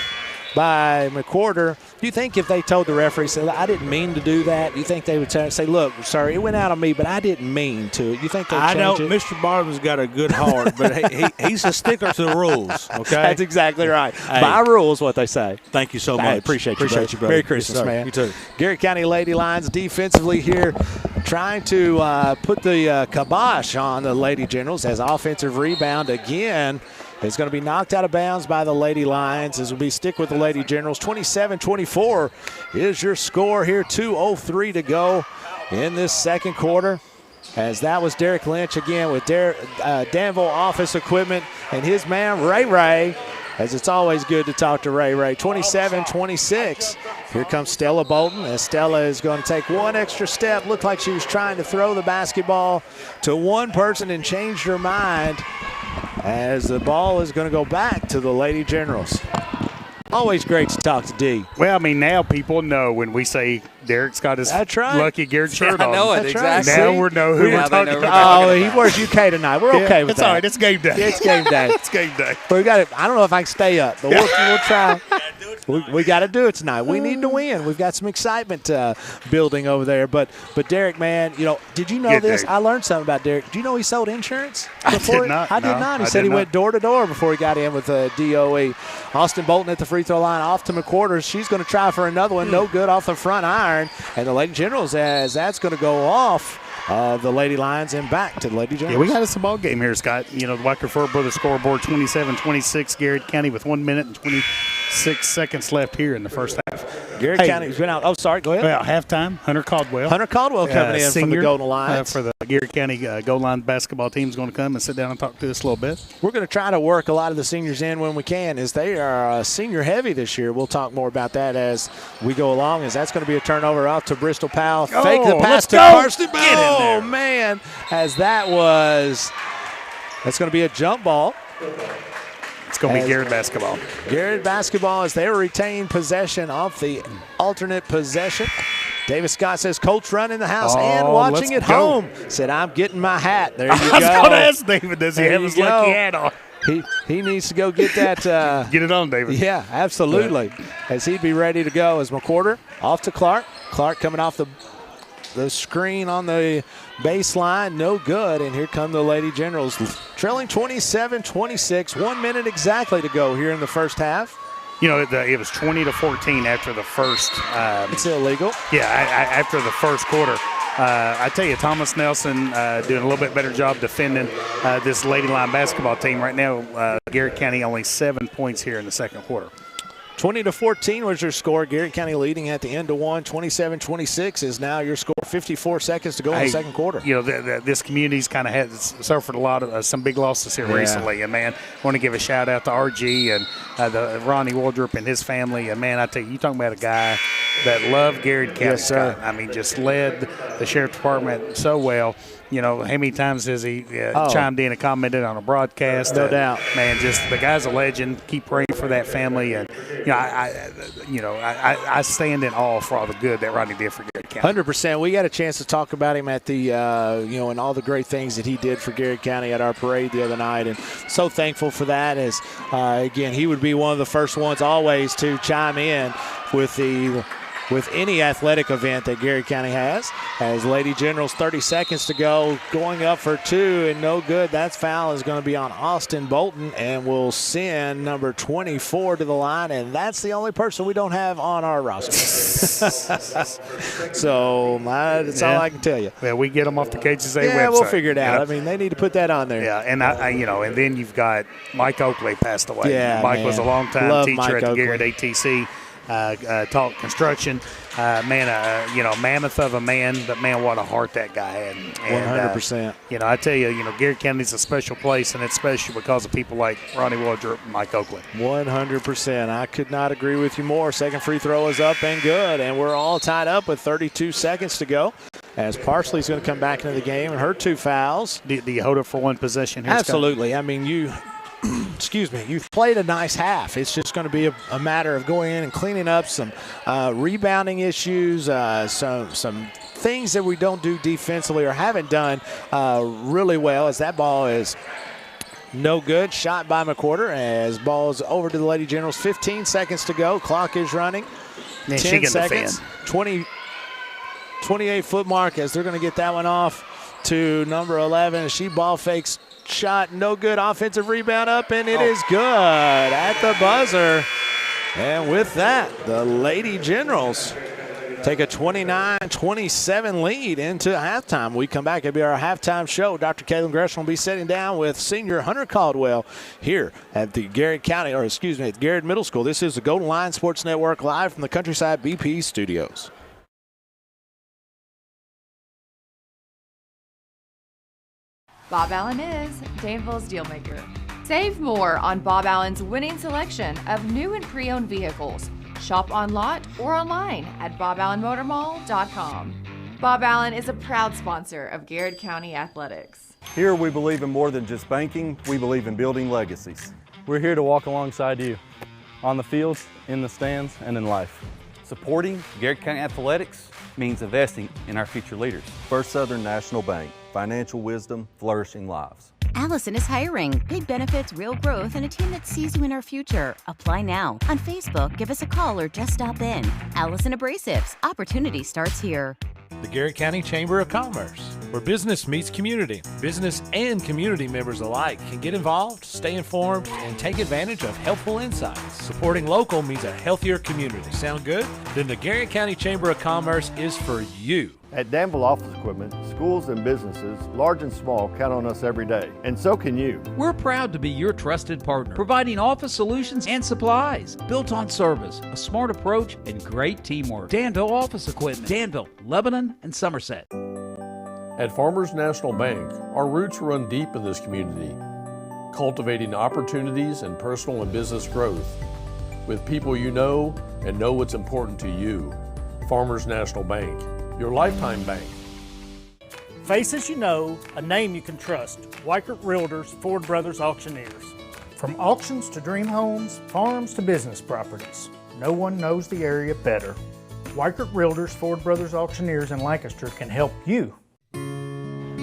by McWhorter. Do you think if they told the referee, say, I didn't mean to do that, do you think they would say, look, sir, it went out on me, but I didn't mean to? You think they'd I know change it? Mr. Bartlett's got a good heart, but he's a stickler to the rules, okay? That's exactly right. Hey. By rules, what they say. Thank you so much. Hey, appreciate you, brother. Merry Christmas, Yes, man. You too. Garrett County Lady Lions defensively here trying to put the kibosh on the Lady Generals as offensive rebound again. It's going to be knocked out of bounds by the Lady Lions as we stick with the Lady Generals. 27-24 is your score here. 2:03 to go in this second quarter. As that was Derek Lynch again with Danville Office Equipment and his man Ray Ray. As it's always good to talk to Ray Ray. 27-26. Here comes Stella Bolton as Stella is going to take one extra step. Looked like she was trying to throw the basketball to one person and changed her mind as the ball is going to go back to the Lady Generals. Always great to talk to D. Well, I mean, now people know when we say Derek's got his lucky Garrett shirt on. I know it, exactly. Now we know who we're talking Oh, about. he wears UK tonight. We're okay with it's that. all right. It's game day. It's game day. It's game day. But we got it. I don't know if I can stay up, but we'll try. We got to do it tonight. We need to win. We've got some excitement building over there. But Derek, man, did you know this? Derek. I learned something about Derek. Do you know he sold insurance? I did not. I did No, not. He I said did he not. went door to door before he got in with DOE. Austin Bolton at the free throw line, off to McWhorter. She's going to try for another one. No good off the front iron. And the Lady Generals, as that's going to go off the Lady Lions and back to the Lady Generals. Yeah, we got us a ball game here, Scott. The Weicker Ford Brothers scoreboard 27-26. Garrett County with 1 minute and 26 seconds left here in the first half. Garrett County's been out. Oh, sorry. Go ahead. Well, halftime, Hunter Caldwell. Hunter Caldwell coming in from the Golden Lions. For the Garrett County Gold Line basketball team is going to come and sit down and talk to us a little bit. We're going to try to work a lot of the seniors in when we can, as they are senior heavy this year. We'll talk more about that as we go along, as that's going to be a turnover off to Bristol Powell. Fake the pass to Karsten. Oh, man. As that's going to be a jump ball. It's going to be Garrett basketball. Garrett basketball as they retain possession off the alternate possession. Davis Scott says, Coach running the house and watching at home. Said, I'm getting my hat. There you go. I was going to ask David, does he have his lucky hat on? He needs to go get that. Get it on, David. Yeah, absolutely. Yeah. As he'd be ready to go as McWhorter off to Clark. Clark coming off the screen on the baseline, no good. And here come the Lady Generals, trailing 27-26. 1 minute exactly to go here in the first half. It was 20-14 after the first. It's illegal. Yeah, after the first quarter. I tell you, Thomas Nelson doing a little bit better job defending this Lady Line basketball team. Right now, Garrett County only 7 points here in the second quarter. 20-14 was your score. Garrett County leading at the end of one. 27-26 is now your score. 54 seconds to go in the second quarter. This community's kind of had suffered a lot of some big losses here recently. And, man, I want to give a shout-out to RG and the Ronnie Waldrop and his family. And, man, I tell you, you're talking about a guy that loved Garrett County. Yes, sir. I mean, just led the sheriff department so well. How many times has he chimed in and commented on a broadcast? No doubt. Man, just the guy's a legend. Keep praying for that family. And, I stand in awe for all the good that Rodney did for Garrett County. 100%. We got a chance to talk about him at the, and all the great things that he did for Garrett County at our parade the other night. And so thankful for that as, again, he would be one of the first ones always to chime in with any athletic event that Garrett County has. As Lady Generals, 30 seconds to go, going up for two and no good. That foul is going to be on Austin Bolton and will send number 24 to the line, and that's the only person we don't have on our roster. So that's all I can tell you. Yeah, we get them off the KGSA website. Yeah, we'll figure it out. I mean, they need to put that on there. Yeah, and and then you've got Mike Oakley passed away. Yeah, Mike was a long-time teacher Mike at the Oakley. Garrett ATC. Taught construction, mammoth of a man, but man, what a heart that guy had. And, 100%. I tell you, Garrett County's a special place, and it's special because of people like Ronnie Waldrop and Mike Oakley. 100%. I could not agree with you more. Second free throw is up and good, and we're all tied up with 32 seconds to go. As Parsley's going to come back into the game and her two fouls. Do you hold it for one possession here, Absolutely. Scott? I mean, you've played a nice half. It's just going to be a matter of going in and cleaning up some rebounding issues, some things that we don't do defensively or haven't done really well, as that ball is No good. Shot by McWhorter as ball's over to the Lady Generals. 15 seconds to go. Clock is running. 10 seconds. 28-foot mark as they're going to get that one off to number 11. She ball fakes. Shot no good. Offensive rebound up, and it is good at the buzzer. And with that, the Lady Generals take a 29-27 lead into halftime. We come back. It'll be our halftime show. Dr. Caitlin Gresham will be sitting down with senior Hunter Caldwell here at the Garrett Middle School. This is the Golden Lion Sports Network live from the Countryside BP studios. Bob Allen is Danville's Dealmaker. Save more on Bob Allen's winning selection of new and pre-owned vehicles. Shop on lot or online at boballenmotormall.com. Bob Allen is a proud sponsor of Garrett County Athletics. Here we believe in more than just banking, we believe in building legacies. We're here to walk alongside you on the fields, in the stands, and in life. Supporting Garrett County Athletics means investing in our future leaders. First Southern National Bank, financial wisdom, flourishing lives. Allison is hiring. Big benefits, real growth, and a team that sees you in our future. Apply now. On Facebook, give us a call or just stop in. Allison Abrasives. Opportunity starts here. The Garrett County Chamber of Commerce, where business meets community. Business and community members alike can get involved, stay informed, and take advantage of helpful insights. Supporting local means a healthier community. Sound good? Then the Garrett County Chamber of Commerce is for you. At Danville Office Equipment, schools and businesses, large and small, count on us every day, and so can you. We're proud to be your trusted partner, providing office solutions and supplies built on service, a smart approach, and great teamwork. Danville Office Equipment, Danville, Lebanon, and Somerset. At Farmers National Bank, our roots run deep in this community, cultivating opportunities and personal and business growth with people you know and know what's important to you. Farmers National Bank, your lifetime bank. Faces you know, a name you can trust. Weichert Realtors, Ford Brothers Auctioneers. From auctions to dream homes, farms to business properties, no one knows the area better. Weichert Realtors, Ford Brothers Auctioneers in Lancaster can help you.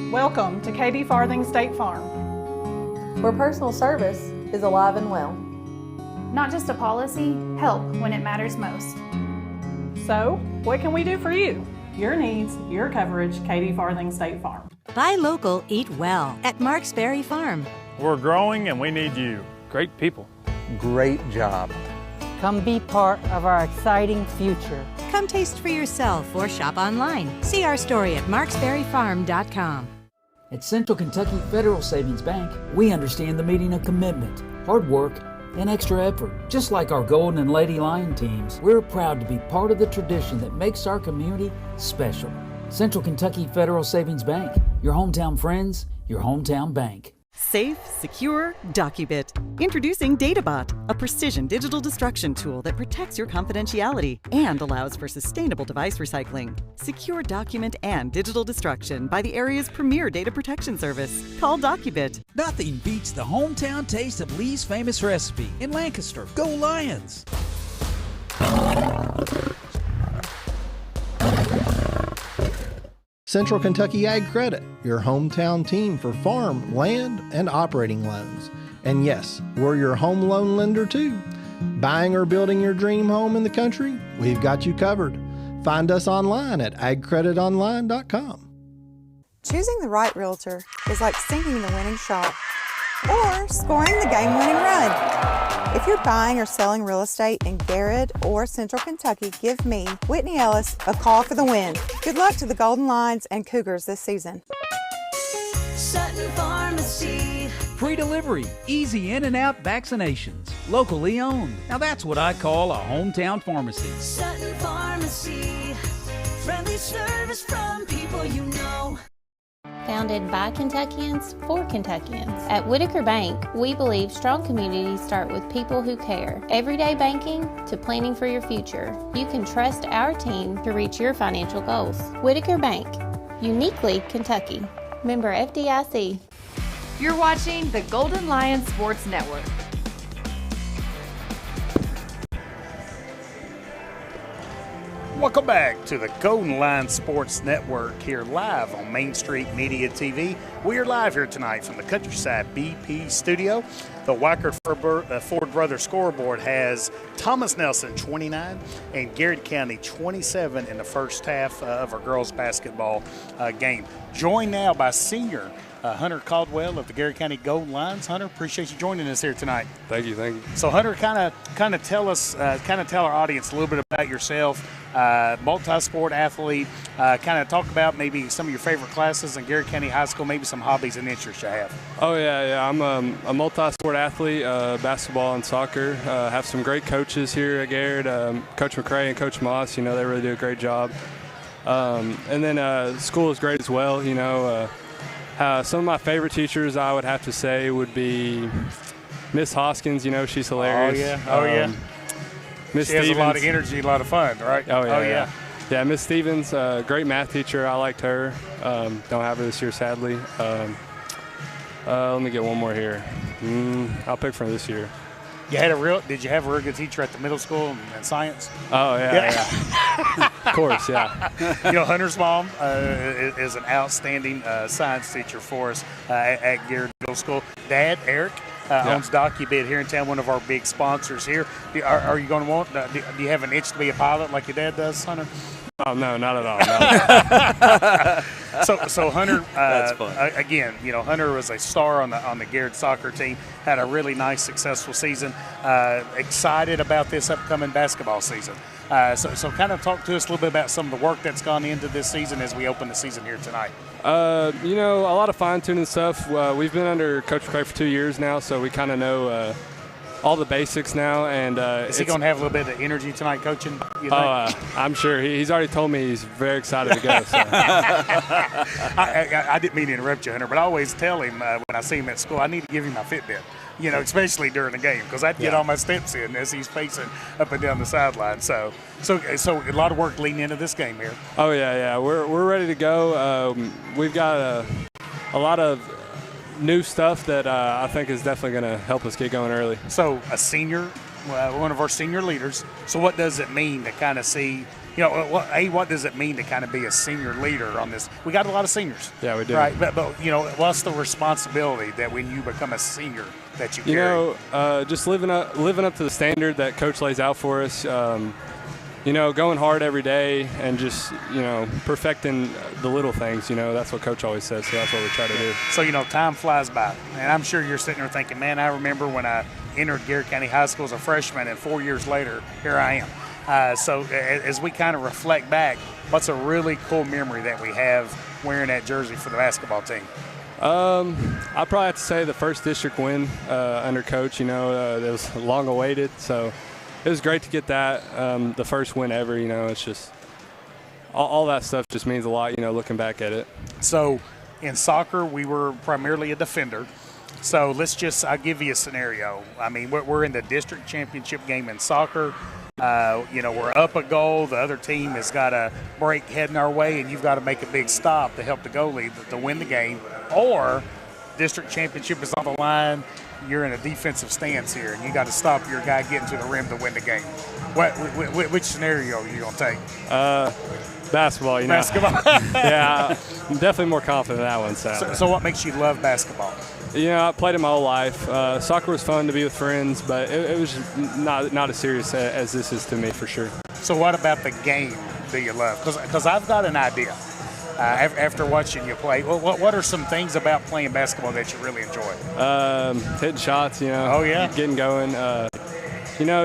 Welcome to KB Farthing State Farm, where personal service is alive and well. Not just a policy, help when it matters most. So, what can we do for you? Your needs, your coverage, Katie Farthing State Farm. Buy local, eat well at Marksberry Farm. We're growing and we need you. Great people. Great job. Come be part of our exciting future. Come taste for yourself or shop online. See our story at marksberryfarm.com. At Central Kentucky Federal Savings Bank, we understand the meaning of commitment, hard work, and extra effort. Just like our Golden and Lady Lion teams, we're proud to be part of the tradition that makes our community special. Central Kentucky Federal Savings Bank, your hometown friends, your hometown bank. Safe, secure, DocuBit. Introducing DataBot, a precision digital destruction tool that protects your confidentiality and allows for sustainable device recycling. Secure document and digital destruction by the area's premier data protection service. Call DocuBit. Nothing beats the hometown taste of Lee's famous recipe in Lancaster. Go Lions! Central Kentucky Ag Credit, your hometown team for farm, land, and operating loans. And yes, we're your home loan lender too. Buying or building your dream home in the country? We've got you covered. Find us online at agcreditonline.com. Choosing the right realtor is like sinking the winning shot or scoring the game-winning run. If you're buying or selling real estate in Garrett or Central Kentucky, give me, Whitney Ellis, a call for the win. Good luck to the Golden Lions and Cougars this season. Sutton Pharmacy. Free delivery, easy in and out vaccinations, locally owned. Now that's what I call a hometown pharmacy. Sutton Pharmacy. Friendly service from people you know. Founded by Kentuckians for Kentuckians. At Whitaker Bank, we believe strong communities start with people who care. Everyday banking to planning for your future. You can trust our team to reach your financial goals. Whitaker Bank, uniquely Kentucky. Member FDIC. You're watching the Golden Lion Sports Network. Welcome back to the Golden Line Sports Network here live on Main Street Media TV. We are live here tonight from the Countryside BP studio. The Weichert Ford Brothers scoreboard has Thomas Nelson 29 and Garrett County 27 in the first half of our girls basketball game. Joined now by senior Hunter Caldwell of the Garrett County Golden Lions. Hunter, appreciate you joining us here tonight. Thank you. So Hunter, kind of tell our audience a little bit about yourself. Multi-sport athlete. Kind of talk about maybe some of your favorite classes in Garrett County High School, maybe some hobbies and interests you have. Oh yeah. I'm a multi-sport athlete, basketball and soccer. Have some great coaches here at Garrett. Coach McCray and Coach Moss. They really do a great job. And then school is great as well. Some of my favorite teachers, I would have to say, would be Miss Hoskins. She's hilarious. Oh yeah. Miss She has Stevens. a lot of energy, a lot of fun, right? Oh yeah. Yeah, Miss Stevens, great math teacher. I liked her. Don't have her this year, sadly. Let me get one more here. I'll pick from this year. Did you have a real good teacher at the middle school in science? Oh yeah. Of course, yeah. Hunter's mom is an outstanding science teacher for us at Garrett Middle School. Dad, Eric, owns DocuBit here in town, one of our big sponsors here. Are you going to do you have an itch to be a pilot like your dad does, Hunter? Oh, no, not at all. So Hunter, That's fun. Again, Hunter was a star on the Garrett soccer team, had a really nice, successful season. Excited about this upcoming basketball season. So kind of talk to us a little bit about some of the work that's gone into this season as we open the season here tonight. A lot of fine-tuning stuff. We've been under Coach McCray for 2 years now, so we kind of know all the basics now. And is he going to have a little bit of energy tonight coaching, you think? I'm sure. He's already told me he's very excited to go. So. I didn't mean to interrupt you, Hunter, but I always tell him when I see him at school, I need to give him my Fitbit, especially during the game, because I'd get all my steps in as he's pacing up and down the sideline. So a lot of work leading into this game here. Oh, yeah. We're ready to go. We've got a lot of new stuff that I think is definitely going to help us get going early. So a senior, one of our senior leaders. So what does it mean to kind of see, what does it mean to kind of be a senior leader on this? We got a lot of seniors. Yeah, we do. Right, but what's the responsibility that when you become a senior that you carry? Just living up to the standard that Coach lays out for us. Going hard every day and just, perfecting the little things, that's what Coach always says, so that's what we try to do. So, time flies by, and I'm sure you're sitting there thinking, man, I remember when I entered Garrett County High School as a freshman, and 4 years later, here I am. So as we kind of reflect back, what's a really cool memory that we have wearing that jersey for the basketball team? I'd probably have to say the first district win under Coach, it was long awaited, so it was great to get that, the first win ever. It's just all that stuff just means a lot, looking back at it. So in soccer, we were primarily a defender. So I'll give you a scenario. I mean, we're in the district championship game in soccer. We're up a goal. The other team has got a break heading our way, and you've got to make a big stop to help the goalie to win the game. Or district championship is on the line. You're in a defensive stance here, and you got to stop your guy getting to the rim to win the game. Which scenario are you going to take? Basketball, Basketball. Yeah, I'm definitely more confident in that one. So what makes you love basketball? I played it my whole life. Soccer was fun to be with friends, but it was not as serious as this is to me, for sure. So what about the game do you love? Because I've got an idea. After watching you play, what are some things about playing basketball that you really enjoy? Hitting shots, Oh, yeah? Getting going.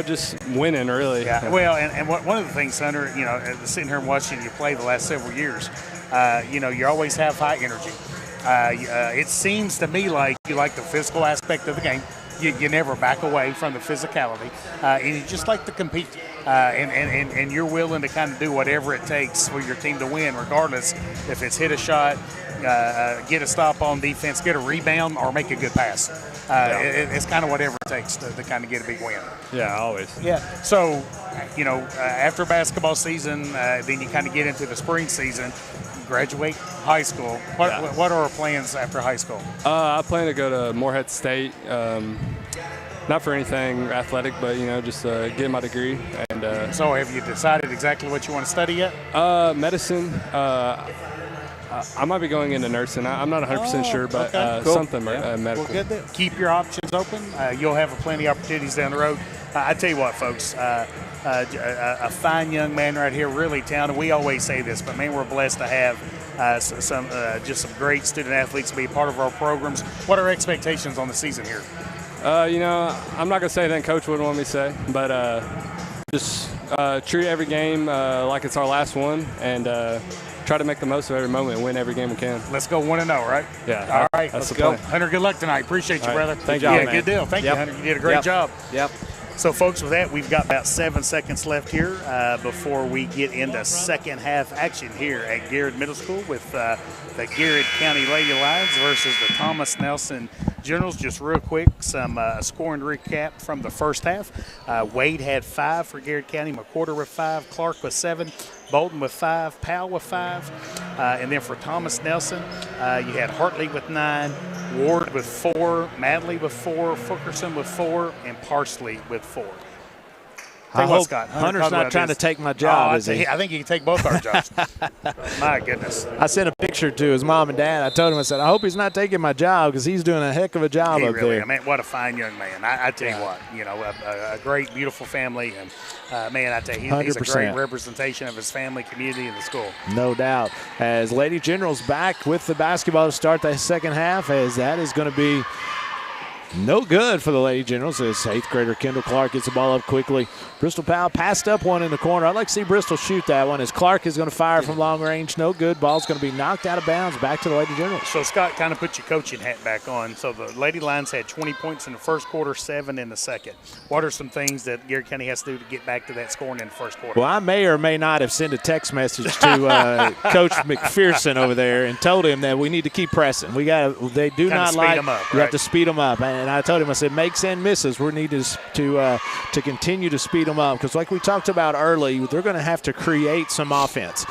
Just winning, really. Yeah. Well, and one of the things, Hunter, sitting here and watching you play the last several years, you always have high energy. It seems to me like you like the physical aspect of the game. You never back away from the physicality, and you just like to compete. And you're willing to kind of do whatever it takes for your team to win, regardless if it's hit a shot, get a stop on defense, get a rebound, or make a good pass. It's kind of whatever it takes to kind of get a big win. Yeah, always. Yeah. So, after basketball season, then you kind of get into the spring season, graduate high school. What are our plans after high school? I plan to go to Morehead State. not for anything athletic, but just getting my degree. And so, have you decided exactly what you want to study yet? Medicine. I might be going into nursing. I'm not 100% sure, but cool. Something medical. Well, good. Keep your options open. You'll have plenty of opportunities down the road. I tell you what, folks, a fine young man right here, really talented. We always say this, but man, we're blessed to have some great student athletes to be a part of our programs. What are expectations on the season here? I'm not going to say anything Coach wouldn't want me to say, but just treat every game like it's our last one, and try to make the most of every moment and win every game we can. Let's go 1-0, right? Yeah. All right, let's go. Hunter, good luck tonight. Appreciate you, brother. Thank you. Yeah, man. good deal. Thank you, Hunter. You did a great job. Yep. So, folks, with that, we've got about 7 seconds left here before we get into second half action here at Garrett Middle School with the Garrett County Lady Lions versus the Thomas Nelson Generals. Just real quick, some scoring recap from the first half. Wade had 5 for Garrett County, McWhorter with 5, Clark with 7, Bolton with 5, Powell with 5. And then for Thomas Nelson, you had Hartley with 9, Ward with 4, Madley with 4, Fulkerson with 4, and Parsley with 4. I hope Scott, Hunter's not trying to take my job, is he? I think he can take both our jobs. My goodness. I sent a picture to his mom and dad. I told him, I said, I hope he's not taking my job because he's doing a heck of a job up there. I mean, what a fine young man. I tell you what, a great, beautiful family. And, man, I tell you, he's a great representation of his family, community, and the school. No doubt. As Lady Generals back with the basketball to start the second half, as that is going to be no good for the Lady Generals as 8th grader Kendall Clark gets the ball up quickly. Bristol Powell passed up one in the corner. I'd like to see Bristol shoot that one as Clark is going to fire from long range. No good. Ball's going to be knocked out of bounds back to the Lady Generals. So, Scott, kind of put your coaching hat back on. So, the Lady Lions had 20 points in the first quarter, 7 in the second. What are some things that Garrett County has to do to get back to that scoring in the first quarter? Well, I may or may not have sent a text message to Coach McPherson over there and told him that we need to keep pressing. They do not like them up, you have to speed them up. And I told him, I said, makes and misses. We need to continue to speed them up because, like we talked about early, they're going to have to create some offense.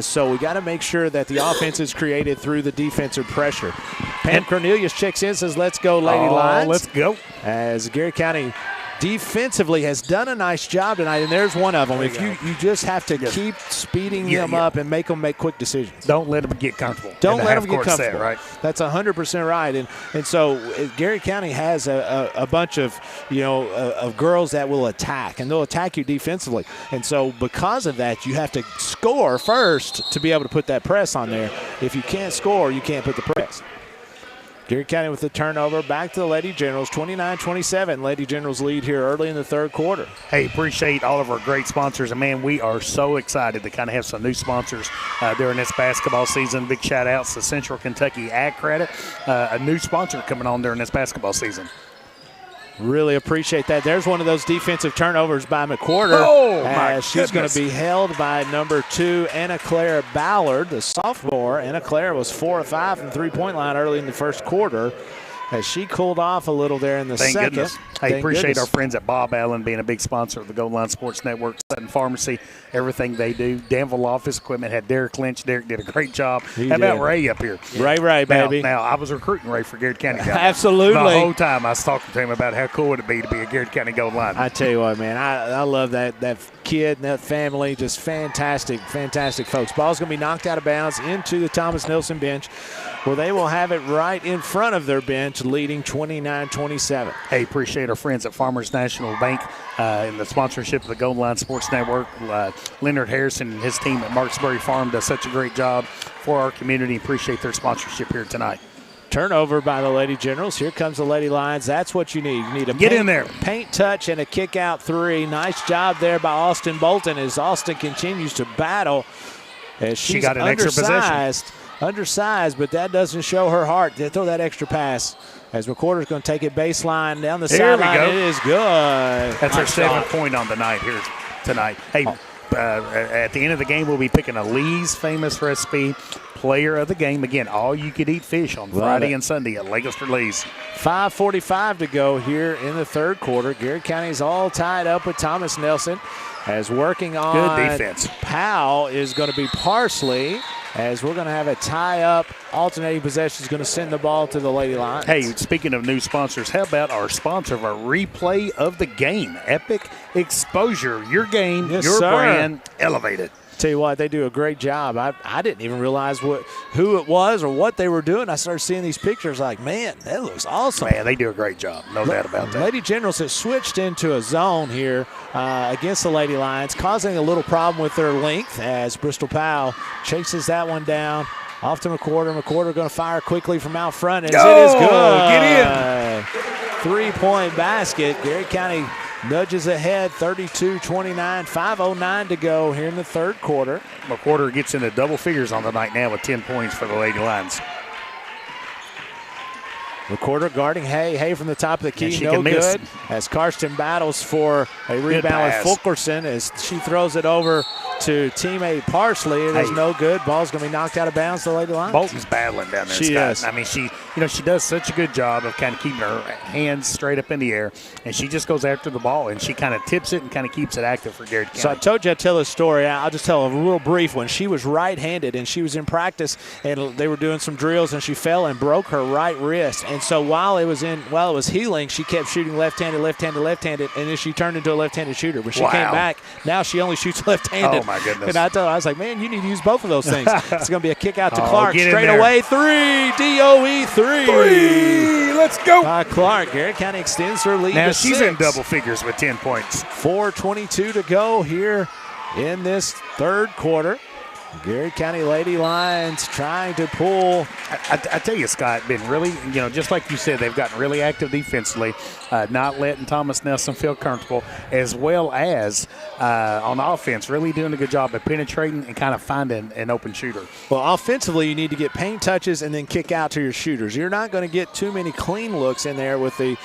So we got to make sure that the offense is created through the defensive pressure. Pam Cornelius checks in, says, let's go, Lady Lions. Let's go. As Garrett County defensively has done a nice job tonight, and there's one of them. If you just have to keep speeding them up and make them make quick decisions. Don't let them get comfortable. Don't let them get comfortable. Right? That's 100% right. And so Garrett County has a bunch of of girls that will attack, and they'll attack you defensively. And so because of that, you have to score first to be able to put that press on there. If you can't score, you can't put the press. Garrett County with the turnover, back to the Lady Generals, 29-27. Lady Generals lead here early in the third quarter. Hey, appreciate all of our great sponsors. And, man, we are so excited to kind of have some new sponsors during this basketball season. Big shout-outs to Central Kentucky Ag Credit, a new sponsor coming on during this basketball season. Really appreciate that. There's one of those defensive turnovers by McWhorter. Oh, my goodness. She's going to be held by number 2, Anna Claire Ballard, the sophomore. Anna Claire was 4 of 5 from the three-point line early in the first quarter as she cooled off a little there in the second. Goodness. Hey, appreciate our friends at Bob Allen being a big sponsor of the Gold Line Sports Network, Sutton Pharmacy, everything they do. Danville Office Equipment had Derek Lynch. Derek did a great job. How about Ray up here? Ray, baby. Now, I was recruiting Ray for Garrett County. Absolutely. The whole time I was talking to him about how cool it would be to be a Garrett County Gold Line. I tell you what, man, I love that kid and that family. Just fantastic folks. Ball's going to be knocked out of bounds into the Thomas Nelson bench, where they will have it right in front of their bench, leading 29-27. Hey, appreciate our friends at Farmers National Bank and the sponsorship of the Gold Line Sports Network. Leonard Harrison and his team at Marksbury Farm does such a great job for our community. Appreciate their sponsorship here tonight. Turnover by the Lady Generals. Here comes the Lady Lions. That's what you need. You need a paint touch and a kick-out three. Nice job there by Austin Bolton as Austin continues to battle as she got an extra possession. Undersized, but that doesn't show her heart. They throw that extra pass as McWhorter's going to take it baseline down the sideline. It is good. That's our 7th point on the night here tonight. Hey, at the end of the game, we'll be picking a Lee's Famous Recipe Player of the Game. Again, all-you-could-eat fish on Friday and Sunday at Lancaster Lee's. 5:45 to go here in the third quarter. Garrett County's all tied up with Thomas Nelson as working on good defense. Powell is going to be Parsley. as we're going to have a tie-up. Alternating possession is going to send the ball to the Lady Lions. Hey, speaking of new sponsors, how about our sponsor of our replay of the game, Epic Exposure? Your game, Yes, your sir. brand, elevated. Tell you what, they do a great job. I didn't even realize who it was or what they were doing. I started seeing these pictures like, man, that looks awesome. Man, they do a great job. No doubt about that. Lady Generals has switched into a zone here against the Lady Lions, causing a little problem with their length as Bristol Powell chases that one down. Off to McWhorter. McWhorter going to fire quickly from out front. As it is good. Get in. 3-point basket. Garrett County nudges ahead 32-29, 5:09 to go here in the third quarter. McWhorter gets into double figures on the night now with 10 points for the Lady Lions. McWhorter guarding Hay. Hay from the top of the key, she no can miss. good. As Karsten battles for a rebound with pass. Fulkerson as she throws it over to teammate Parsley. It is no good. Ball's going to be knocked out of bounds to the Lady Lions. Bolton's battling down there, She Scott. is. I mean, she does such a good job of kind of keeping her hands straight up in the air, and she just goes after the ball, and she kind of tips it and kind of keeps it active for Garrett County. So I told you I'd tell a story. I'll just tell a real brief one. She was right-handed, and she was in practice, and they were doing some drills, and she fell and broke her right wrist. And so while it was healing, she kept shooting left-handed, and then she turned into a left-handed shooter. When she came back, now she only shoots left-handed. Oh, my goodness. And I told her, I was like, man, you need to use both of those things. It's going to be a kick out to Clark. get in Straight there. away, three. DOE three. Let's go. Clark. Garrett County extends her lead Now to she's 6. in double figures with 10 points. 4:22 to go here in this third quarter. Garrett County Lady Lions trying to pull. I tell you, Scott, been really, just like you said, they've gotten really active defensively, not letting Thomas Nelson feel comfortable, as well as on offense, really doing a good job of penetrating and kind of finding an open shooter. Well, offensively, you need to get paint touches and then kick out to your shooters. You're not going to get too many clean looks in there with the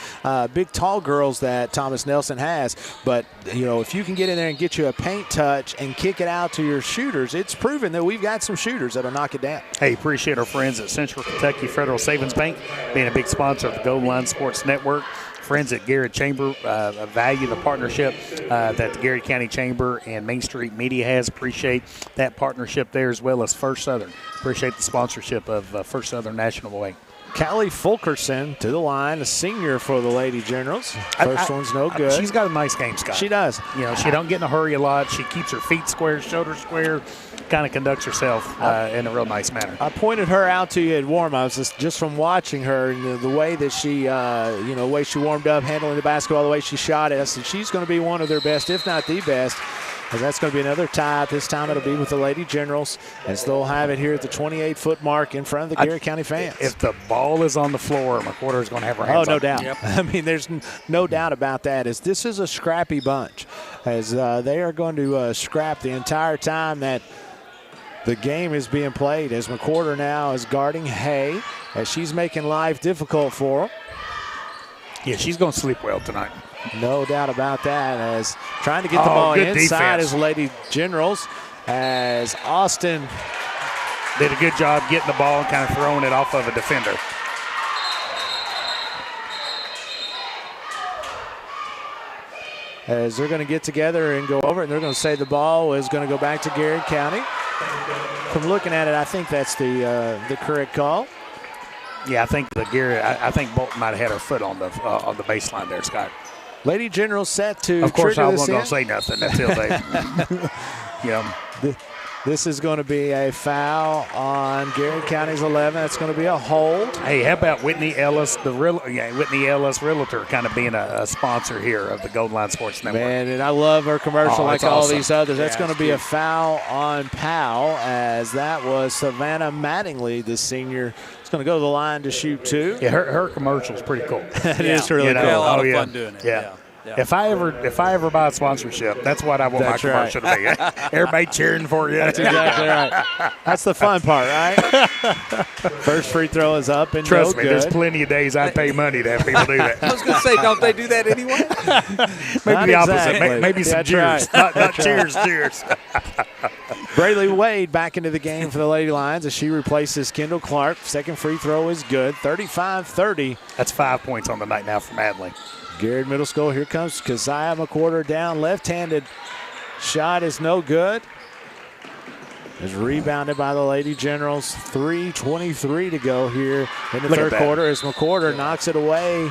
big, tall girls that Thomas Nelson has. But, if you can get in there and get you a paint touch and kick it out to your shooters, it's proven that we've got some shooters that'll knock it down. Hey, appreciate our friends at Central Kentucky Federal Savings Bank being a big sponsor of the Gold Line Sports Network. Friends at Garrett Chamber value the partnership that the Garrett County Chamber and Main Street Media has. Appreciate that partnership there, as well as First Southern. Appreciate the sponsorship of First Southern National Bank. Callie Fulkerson to the line, a senior for the Lady Generals. First one's no good. She's got a nice game, Scott. She does. She don't get in a hurry a lot. She keeps her feet square, shoulders square, kind of conducts herself in a real nice manner. I pointed her out to you at warm-ups just from watching her and the way that she, the way she warmed up, handling the basketball, the way she shot it. I said she's going to be one of their best, if not the best. And that's going to be another tie. This time it'll be with the Lady Generals, as they'll have it here at the 28-foot mark in front of the Garrett County fans. If the ball is on the floor, McWhorter is going to have her hands no up. doubt. Yep. I mean, there's no doubt about that. As this is a scrappy bunch, as they are going to scrap the entire time that the game is being played. As McWhorter now is guarding Hay, as she's making life difficult for him. Yeah, she's going to sleep well tonight. No doubt about that, as trying to get the ball inside his Lady Generals, as Austin did a good job getting the ball and kind of throwing it off of a defender. As they're going to get together and go over it, and they're going to say the ball is going to go back to Garrett County. From looking at it, I think that's the correct call. Yeah, I think I think Bolton might have had her foot on the baseline there, Scott. Lady General set to Of course, I trigger wasn't going this to say nothing until they. This is going to be a foul on Garrett County's 11. That's going to be a hold. Hey, how about Whitney Ellis, Whitney Ellis Realtor, kind of being a sponsor here of the Gold Line Sports Network. Man, and I love her commercial like all awesome. these others. That's going to be cute. a foul on Powell, as that was Savannah Mattingly, the senior. It's going to go to the line to shoot two. Yeah, her commercial is pretty cool. It is really cool. Yeah, a lot of fun doing it. Yeah. If I ever buy a sponsorship, that's what I want my commercial to be. Everybody cheering for you. That's exactly right. That's the fun part, right? First free throw is up and Trust no me, good. there's plenty of days I'd pay money to have people do that. I was going to say, don't they do that anyway? Maybe Not the opposite. exactly. Maybe some That's cheers. right. Not cheers, cheers. Brayley Wade back into the game for the Lady Lions as she replaces Kendall Clark. Second free throw is good. 35-30. That's 5 points on the night now for Madley. Garrett Middle School. Here comes Keziah McWhorter down. Left-handed shot is no good. is rebounded by the Lady Generals. 3:23 to go here in the third quarter as McWhorter knocks it away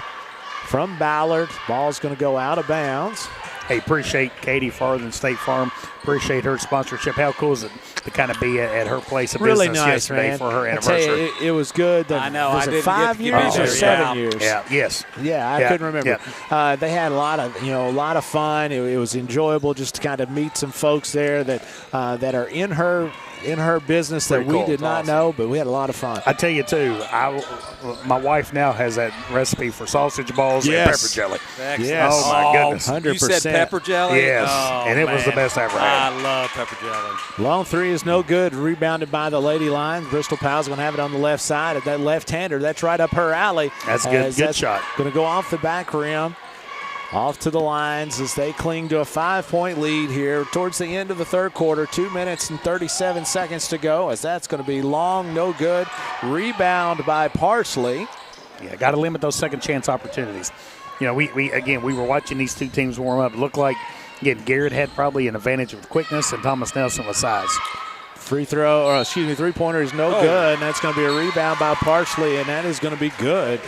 from Ballard. Ball's going to go out of bounds. Hey, appreciate Katie Farthing, State Farm. Appreciate her sponsorship. How cool is it to kind of be at her place of really business nice, yesterday man. for her I tell anniversary? you, it was good. I know. Was I it didn't 5 get to years or 7 years? Yeah. Yes. Yeah, I couldn't remember. Yeah. They had a lot of fun. It was enjoyable just to kind of meet some folks there that are in her business that we did not know, but we had a lot of fun. I tell you too, my wife now has that recipe for sausage balls and pepper jelly. Yes. Oh my goodness. 100%. You said pepper jelly? Yes. Oh, and it was the man. best I ever had. I love pepper jelly. Long three is no good. Rebounded by the Lady Lions. Bristol Powell's going to have it on the left side. At that left-hander, that's right up her alley. That's good. Good shot. Going to go off the back rim. Off to the Lions as they cling to a 5-point lead here towards the end of the third quarter. 2 minutes and 37 seconds to go as that's going to be long, no good. Rebound by Parsley. Yeah, got to limit those second chance opportunities. You know, we were watching these two teams warm up. It looked like, again, Garrett had probably an advantage with quickness and Thomas Nelson with size. Three-pointer is no good, and that's going to be a rebound by Parsley, and that is going to be good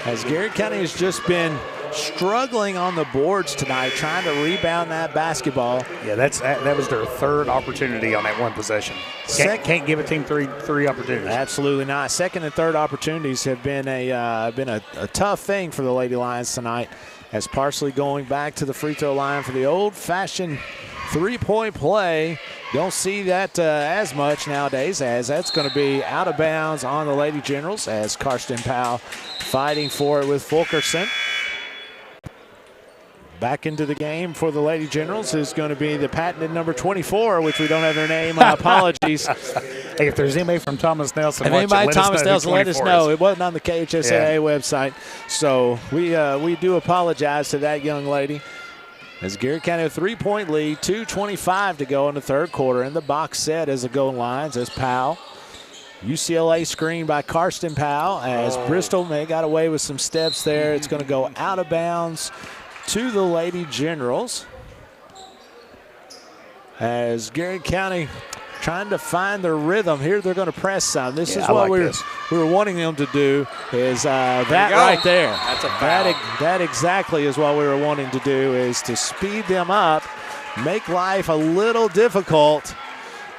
as Garrett County has just been struggling on the boards tonight, trying to rebound that basketball. Yeah, that was their third opportunity on that one possession. Can't give a team three opportunities. Absolutely not. Second and third opportunities have been a tough thing for the Lady Lions tonight. As Parsley going back to the free throw line for the old-fashioned three-point play. Don't see that as much nowadays, as that's going to be out of bounds on the Lady Generals as Karsten Powell fighting for it with Fulkerson. Back into the game for the Lady Generals is going to be the patented number 24, which we don't have their name. Apologies. Hey, if there's anybody from Thomas Nelson, if anybody Thomas Nelson, let us know. It wasn't on the KHSAA website, so we do apologize to that young lady. As Garrett County a 3-point lead, 2:25 to go in the third quarter, and the box set as the goal lines as Powell. UCLA screen by Karsten Powell as Bristol may got away with some steps there. It's going to go out of bounds to the Lady Generals as Garrett County trying to find their rhythm. Here they're going to press some. This is what we were wanting them to do is that right there. That's a foul. That exactly is what we were wanting to do, is to speed them up, make life a little difficult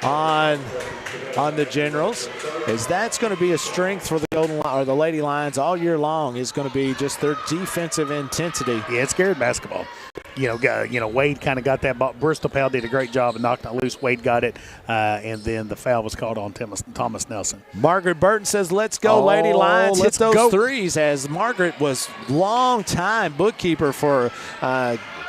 on the Generals, as that's going to be a strength for the Lady Lions all year long, is going to be just their defensive intensity. Yeah, it's Garrett basketball. Wade kind of got that ball. Bristol Powell did a great job of knocking it loose. Wade got it, and then the foul was called on Thomas Nelson. Margaret Burton says, let's go, Lady Lions. Hit those threes, as Margaret was long-time bookkeeper for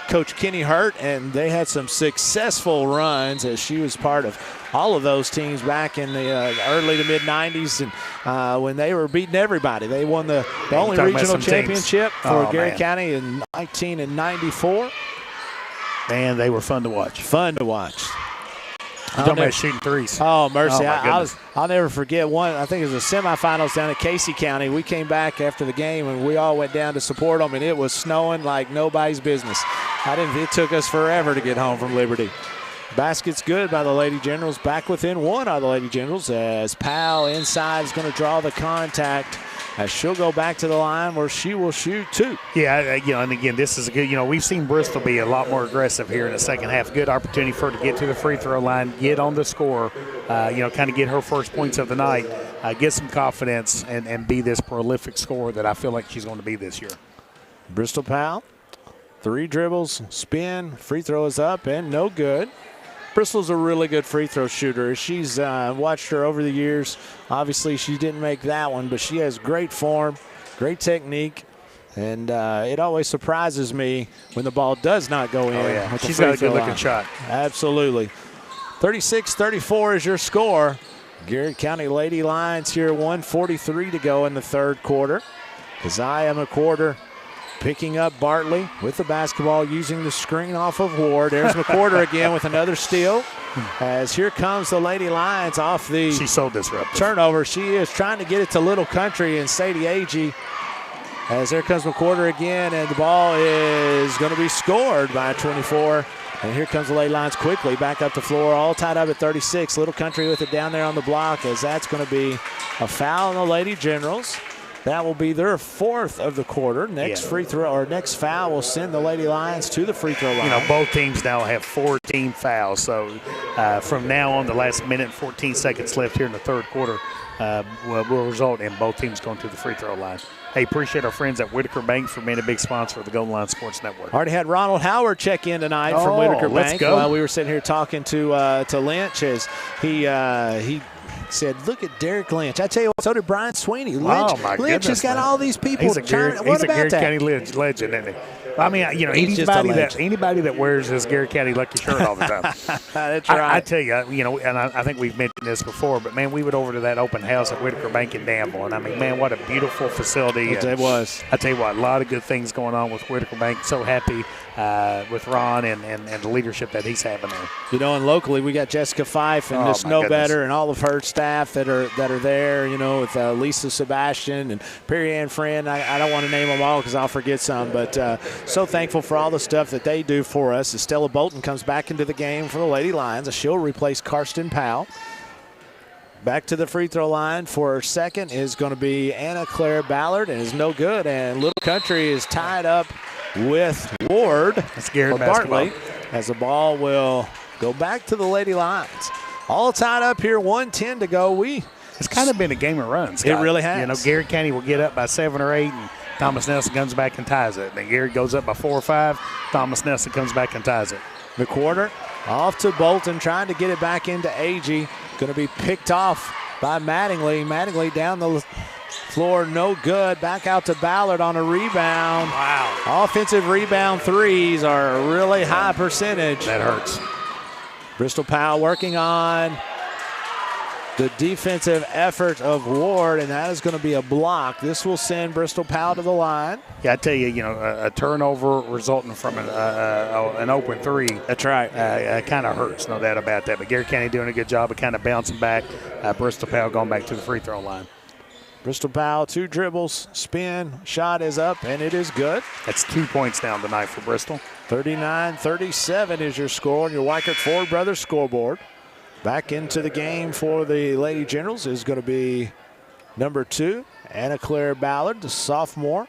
Coach Kenny Hurt, and they had some successful runs as she was part of all of those teams back in the early to mid-'90s, and when they were beating everybody. They won the only regional championship for Garrett County in 1994. Man, they were fun to watch. Fun to watch. You're talking about shooting threes. Oh, mercy. Oh, I'll never forget one. I think it was the semifinals down at Casey County. We came back after the game, and we all went down to support them, and it was snowing like nobody's business. It took us forever to get home from Liberty. Basket's good by the Lady Generals. Back within one are the Lady Generals as Powell inside is going to draw the contact as she'll go back to the line where she will shoot two. Yeah, and again, this is a good, we've seen Bristol be a lot more aggressive here in the second half. Good opportunity for her to get to the free throw line, get on the score, kind of get her first points of the night, get some confidence, and be this prolific scorer that I feel like she's going to be this year. Bristol Powell, 3 dribbles, spin, free throw is up, and no good. Bristol's a really good free throw shooter. She's watched her over the years. Obviously, she didn't make that one, but she has great form, great technique, and it always surprises me when the ball does not go in. Oh, yeah. She's got a good-looking shot. Absolutely. 36-34 is your score. Garrett County Lady Lions here, 1:43 to go in the third quarter. Keziah McWhorter picking up Bartley with the basketball, using the screen off of Ward. There's McWhorter again with another steal. As here comes the Lady Lions off the She's so disruptive. turnover. She is trying to get it to Little Country, and Sadie Agee As there comes McWhorter again, and the ball is going to be scored by 24. And here comes the Lady Lions quickly back up the floor, all tied up at 36. Little Country with it down there on the block, as that's going to be a foul on the Lady Generals. That will be their 4th of the quarter. Next free throw or next foul will send the Lady Lions to the free throw line. You know, both teams now have 4 team fouls. So from now on, the last minute and 14 seconds left here in the third quarter will result in both teams going to the free throw line. Hey, appreciate our friends at Whitaker Bank for being a big sponsor of the Golden Line Sports Network. Already had Ronald Howard check in tonight from Whitaker let's Bank. go. While we were sitting here talking to Lynch, as he said, look at Derek Lynch. I tell you what, so did Brian Sweeney. Lynch, my Lynch has got all these people. He's a Garrett County legend, isn't he? I mean, you know, anybody that wears his Garrett County Lucky shirt all the time. That's right. I tell you, you know, and I think we've mentioned this before, but, man, we went over to that open house at Whitaker Bank in Danville, and, I mean, man, what a beautiful facility. It was. I tell you what, a lot of good things going on with Whitaker Bank. So happy with Ron and the leadership that he's having there. You know, and locally we got Jessica Fife and Miss Know Better and all of her staff that are there, you know, with Lisa Sebastian and Perry Ann Friend. I don't want to name them all because I'll forget some, but so thankful for all the stuff that they do for us. As Stella Bolton comes back into the game for the Lady Lions, she'll replace Karsten Powell. Back to the free throw line for her second is going to be Anna Claire Ballard, and is no good. And Little Country is tied up with Ward. That's Garrett Bartley, as the ball will go back to the Lady Lions. All tied up here, 1:10 to go. It's kind of been a game of runs, Scott. It really has. You know, Garrett County will get up by 7 or 8, and Thomas Nelson comes back and ties it. Then Garrett goes up by 4 or 5. Thomas Nelson comes back and ties it. McWhorter off to Bolton, trying to get it back into Agee. Going to be picked off by Mattingly. Mattingly down the floor, no good. Back out to Ballard on a rebound. Wow. Offensive rebound threes are a really high percentage. That hurts. Bristol Powell working on the defensive effort of Ward, and that is going to be a block. This will send Bristol Powell to the line. Yeah, I tell you, you know, a turnover resulting from an open three. That's right. Kind of hurts, no doubt about that. But Garrett County doing a good job of kind of bouncing back. Bristol Powell going back to the free throw line. Bristol Powell, 2 dribbles, spin, shot is up, and it is good. That's 2 points down tonight for Bristol. 39-37 is your score on your Weichert Ford Brothers scoreboard. Back into the game for the Lady Generals is going to be number 2, Anna Claire Ballard, the sophomore.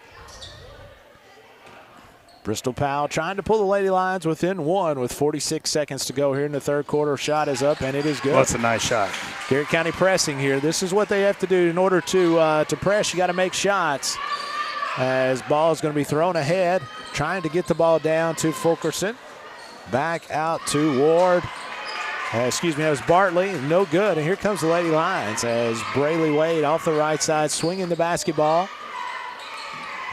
Bristol Powell trying to pull the Lady Lions within 1 with 46 seconds to go here in the third quarter. Shot is up, and it is good. Well, that's a nice shot. Garrett County pressing here. This is what they have to do in order to press. You got to make shots. As ball is going to be thrown ahead, trying to get the ball down to Fulkerson. Back out to Ward. That was Bartley. No good. And here comes the Lady Lions as Brayley Wade off the right side, swinging the basketball.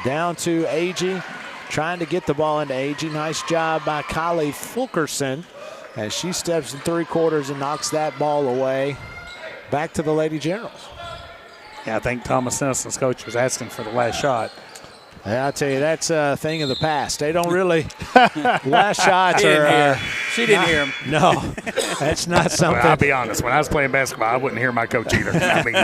Down to Agee, trying to get the ball into Agee. Nice job by Kylie Fulkerson as she steps in 3/4 and knocks that ball away. Back to the Lady Generals. Yeah, I think Thomas Nelson's coach was asking for the last shot. Yeah, I'll tell you, that's a thing of the past. They don't really last shots are. She didn't hear him. No, that's not something. Well, I'll be honest. When I was playing basketball, I wouldn't hear my coach either. I mean,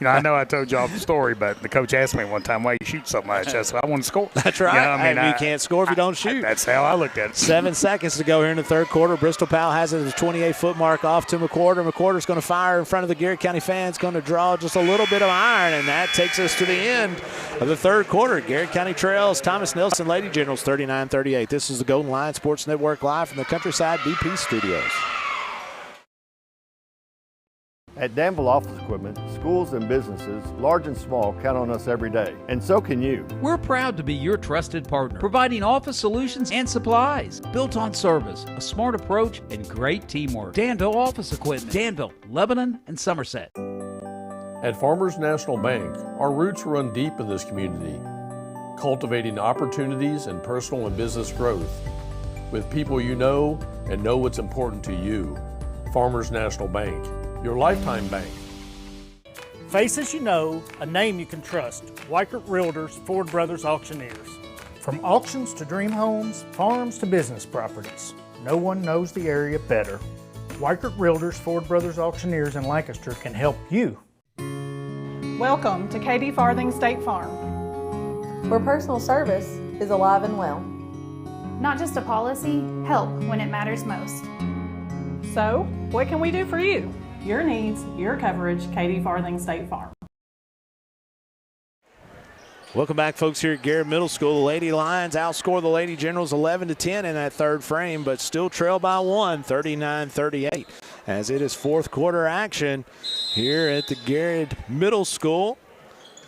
you know, I know I told y'all the story, but the coach asked me one time, why you shoot so much? I said, I want to score. That's right. You know, I mean, you can't score if you don't shoot. That's how I looked at it. 7 seconds to go here in the third quarter. Bristol Powell has it at the 28-foot mark off to McWhorter. McWhorter's going to fire in front of the Garrett County fans, going to draw just a little bit of iron, and that takes us to the end of the third quarter. Garrett County trails Thomas Nelson Lady Generals 39-38. This is the Golden Line Sports Network live from the Countryside BP studios. At Danville Office Equipment, schools and businesses, large and small, count on us every day. And so can you. We're proud to be your trusted partner, providing office solutions and supplies built on service, a smart approach, and great teamwork. Danville Office Equipment, Danville, Lebanon, and Somerset. At Farmers National Bank, our roots run deep in this community, cultivating opportunities and personal and business growth with people you know and know what's important to you. Farmers National Bank, your lifetime bank. Faces you know, a name you can trust. Weichert Realtors, Ford Brothers Auctioneers. From auctions to dream homes, farms to business properties, no one knows the area better. Weichert Realtors, Ford Brothers Auctioneers in Lancaster can help you. Welcome to Katie Farthing State Farm. where personal service is alive and well. Not just a policy, help when it matters most. So, what can we do for you? Your needs, your coverage, Katie Farthing State Farm. Welcome back, folks, here at Garrett Middle School. The Lady Lions outscore the Lady Generals 11-10 in that third frame, but still trail by one, 39-38, as it is fourth quarter action here at the Garrett Middle School.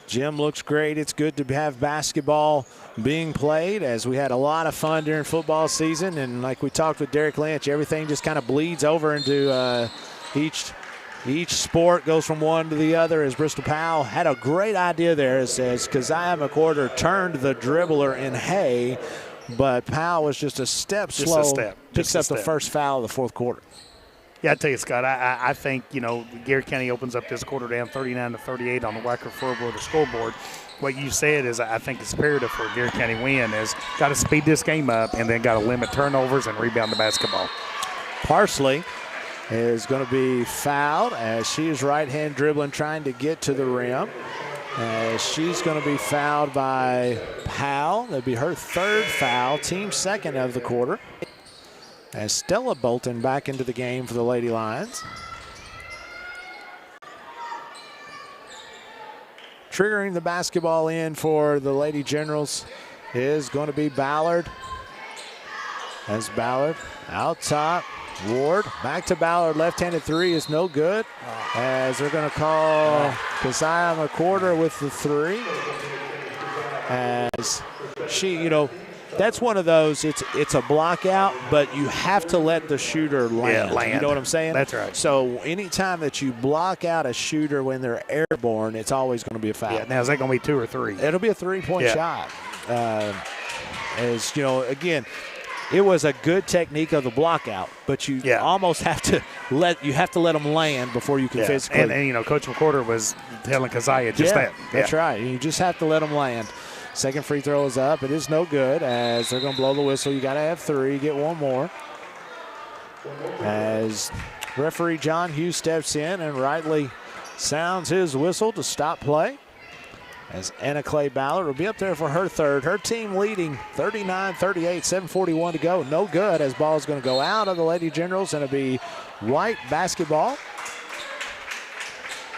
Gym looks great. It's good to have basketball being played, as we had a lot of fun during football season, and like we talked with Derek Lynch, everything just kind of bleeds over into each sport, goes from one to the other, as Bristol Powell had a great idea there as Keziah McWhorter turned the dribbler in Hay, but Powell was just a step slow. Just a step. Picks up the first foul of the fourth quarter. Yeah, I tell you, Scott, I think, Garrett County opens up this quarter down 39-38 on the Wacker Furboard scoreboard. What you said is, I think it's imperative for a Garrett County win is got to speed this game up and then got to limit turnovers and rebound the basketball. Parsley is going to be fouled as she is right-hand dribbling, trying to get to the rim. She's going to be fouled by Powell. That'd be her third foul, team second of the quarter. As Stella Bolton back into the game for the Lady Lions. Triggering the basketball in for the Lady Generals is going to be Ballard. As Ballard out top. Ward back to Ballard. Left-handed three is no good. As they're going to call Keziah McWhorter with the three. As she, that's one of those, it's a block out, but you have to let the shooter land. Yeah, land. You know what I'm saying? That's right. So anytime that you block out a shooter when they're airborne, it's always going to be a foul. Yeah, now is that going to be 2 or 3? It'll be a three-point shot. Again, it was a good technique of the block out, but you almost have to let them land before you can physically. And Coach McWhorter was telling Keziah just that. That's right. You just have to let them land. Second free throw is up. It is no good, as they're going to blow the whistle. You got to have 3, get one more. As referee John Hughes steps in and rightly sounds his whistle to stop play. As Anna Clay Ballard will be up there for her third. Her team leading 39-38, 7:41 to go. No good, as ball is going to go out of the Lady Generals, and it'll be White basketball.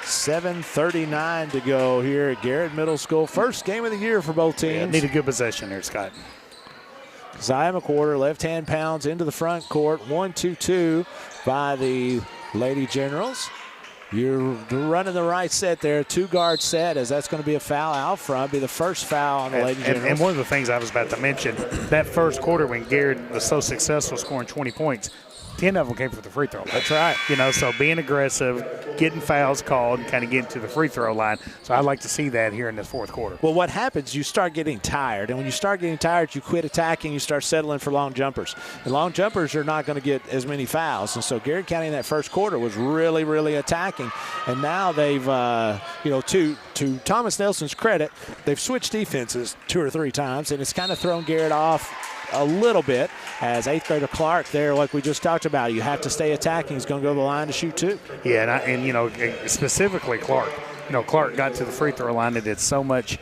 7:39 to go here at Garrett Middle School. First game of the year for both teams. Yeah, need a good possession here, Scott. Keziah McWhorter, left-hand pounds into the front court. 1-2-2 by the Lady Generals. You're running the right set there, 2-guard set, as that's going to be a foul out front. Be the first foul on the Lady Generals. And one of the things I was about to mention, that first quarter when Garrett was so successful scoring 20 points, 10 of them came from the free throw line. That's right. So being aggressive, getting fouls called, and kind of getting to the free throw line. So I'd like to see that here in this fourth quarter. Well, what happens, you start getting tired. And when you start getting tired, you quit attacking, you start settling for long jumpers. And long jumpers are not going to get as many fouls. And so Garrett County in that first quarter was really, really attacking. And now they've, to Thomas Nelson's credit, they've switched defenses 2 or 3 times, and it's kind of thrown Garrett off a little bit, as 8th grader Clark there, like we just talked about, you have to stay attacking. He's going to go to the line to shoot 2. Yeah, and specifically Clark. Clark got to the free throw line and did so much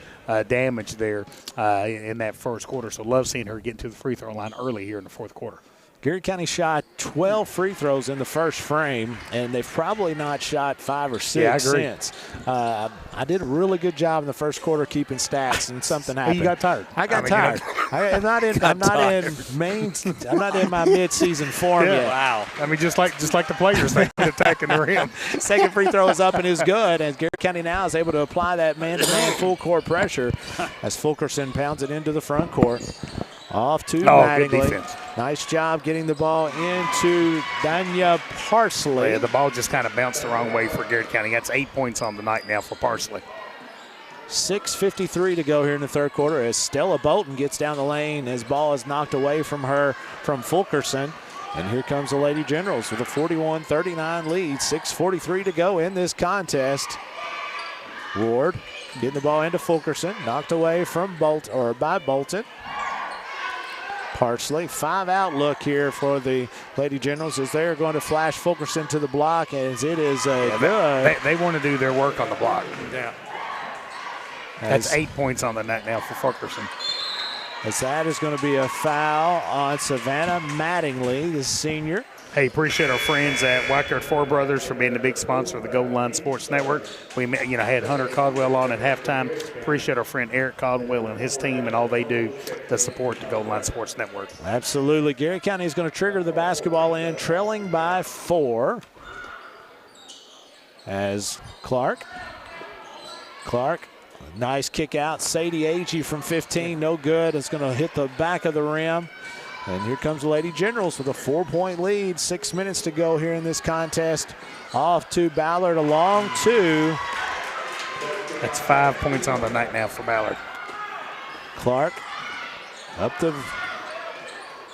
damage there in that first quarter. So love seeing her get to the free throw line early here in the fourth quarter. Garrett County shot 12 free throws in the first frame, and they've probably not shot 5 or 6 since. I did a really good job in the first quarter keeping stats, and something happened. You got tired. I got tired. I'm not in my mid-season form yet. Wow. Just like the players, they attacking the rim. Second free throw is up and is good, and Garrett County now is able to apply that man-to-man full court pressure as Fulkerson pounds it into the front court. Off to Mattingly. Nice job getting the ball into Danya Parsley. Yeah, the ball just kind of bounced the wrong way for Garrett County. That's 8 points on the night now for Parsley. 6:53 to go here in the third quarter as Stella Bolton gets down the lane as ball is knocked away from her from Fulkerson. And here comes the Lady Generals with a 41-39 lead. 6:43 to go in this contest. Ward getting the ball into Fulkerson. Knocked away from by Bolton. Parsley, 5-out look here for the Lady Generals as they're going to flash Fulkerson to the block as it is good. They want to do their work on the block. Yeah. That's 8 points on the night now for Fulkerson. As that is going to be a foul on Savannah Mattingly, the senior. Hey, appreciate our friends at Weikert Four Brothers for being the big sponsor of the Gold Line Sports Network. We had Hunter Caldwell on at halftime. Appreciate our friend Eric Caldwell and his team and all they do to support the Gold Line Sports Network. Absolutely. Gary County is going to trigger the basketball in, trailing by 4. As Clark, nice kick out. Sadie Agee from 15, no good. It's going to hit the back of the rim. And here comes the Lady Generals with a 4-point lead. 6 minutes to go here in this contest. Off to Ballard, a long 2. That's 5 points on the night now for Ballard. Clark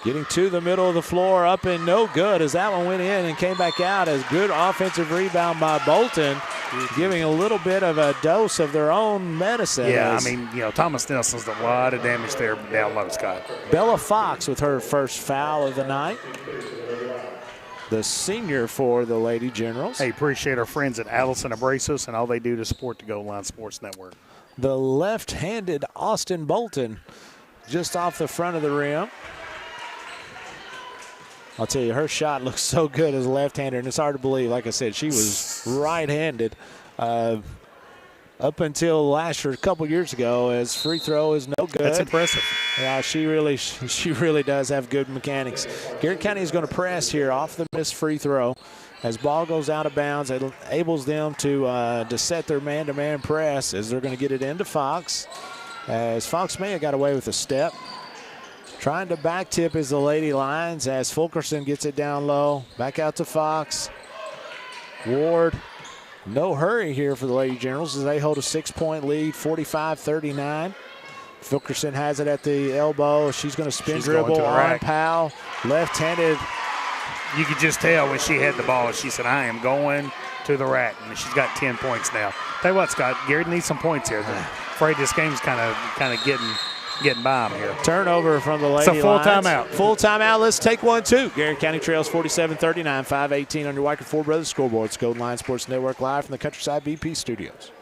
getting to the middle of the floor, up and no good as that one went in and came back out. As good offensive rebound by Bolton, giving a little bit of a dose of their own medicine. Yeah, Thomas Nelson's done a lot of damage there down low, Scott. Bella Fox with her first foul of the night. The senior for the Lady Generals. Hey, appreciate our friends at Allison Abrasives and all they do to support the Gold Line Sports Network. The left-handed Austin Bolton just off the front of the rim. I'll tell you, her shot looks so good as a left-hander, and it's hard to believe. Like I said, she was right-handed up until a couple years ago, as free throw is no good. That's impressive. Yeah, she really does have good mechanics. Garrett County is going to press here off the missed free throw. As ball goes out of bounds, it enables them to set their man-to-man press as they're going to get it into Fox. As Fox may have got away with a step. Trying to back tip is the Lady Lions as Fulkerson gets it down low. Back out to Fox. Ward, no hurry here for the Lady Generals as they hold a 6-point lead, 45-39. Fulkerson has it at the elbow. She's going to spin dribble on Powell. Left-handed. You could just tell when she had the ball, she said, I am going to the rack. And she's got 10 points now. Tell you what, Scott, Garrett needs some points here. I'm afraid this game's kind of getting by him here. Turnover from the Lady Lions. It's a full timeout. Full timeout. Let's take one, too. Garrett County trails 47-39, 5:18 on your Weikert Four Brothers scoreboard. Gold Line Sports Network live from the Countryside BP studios.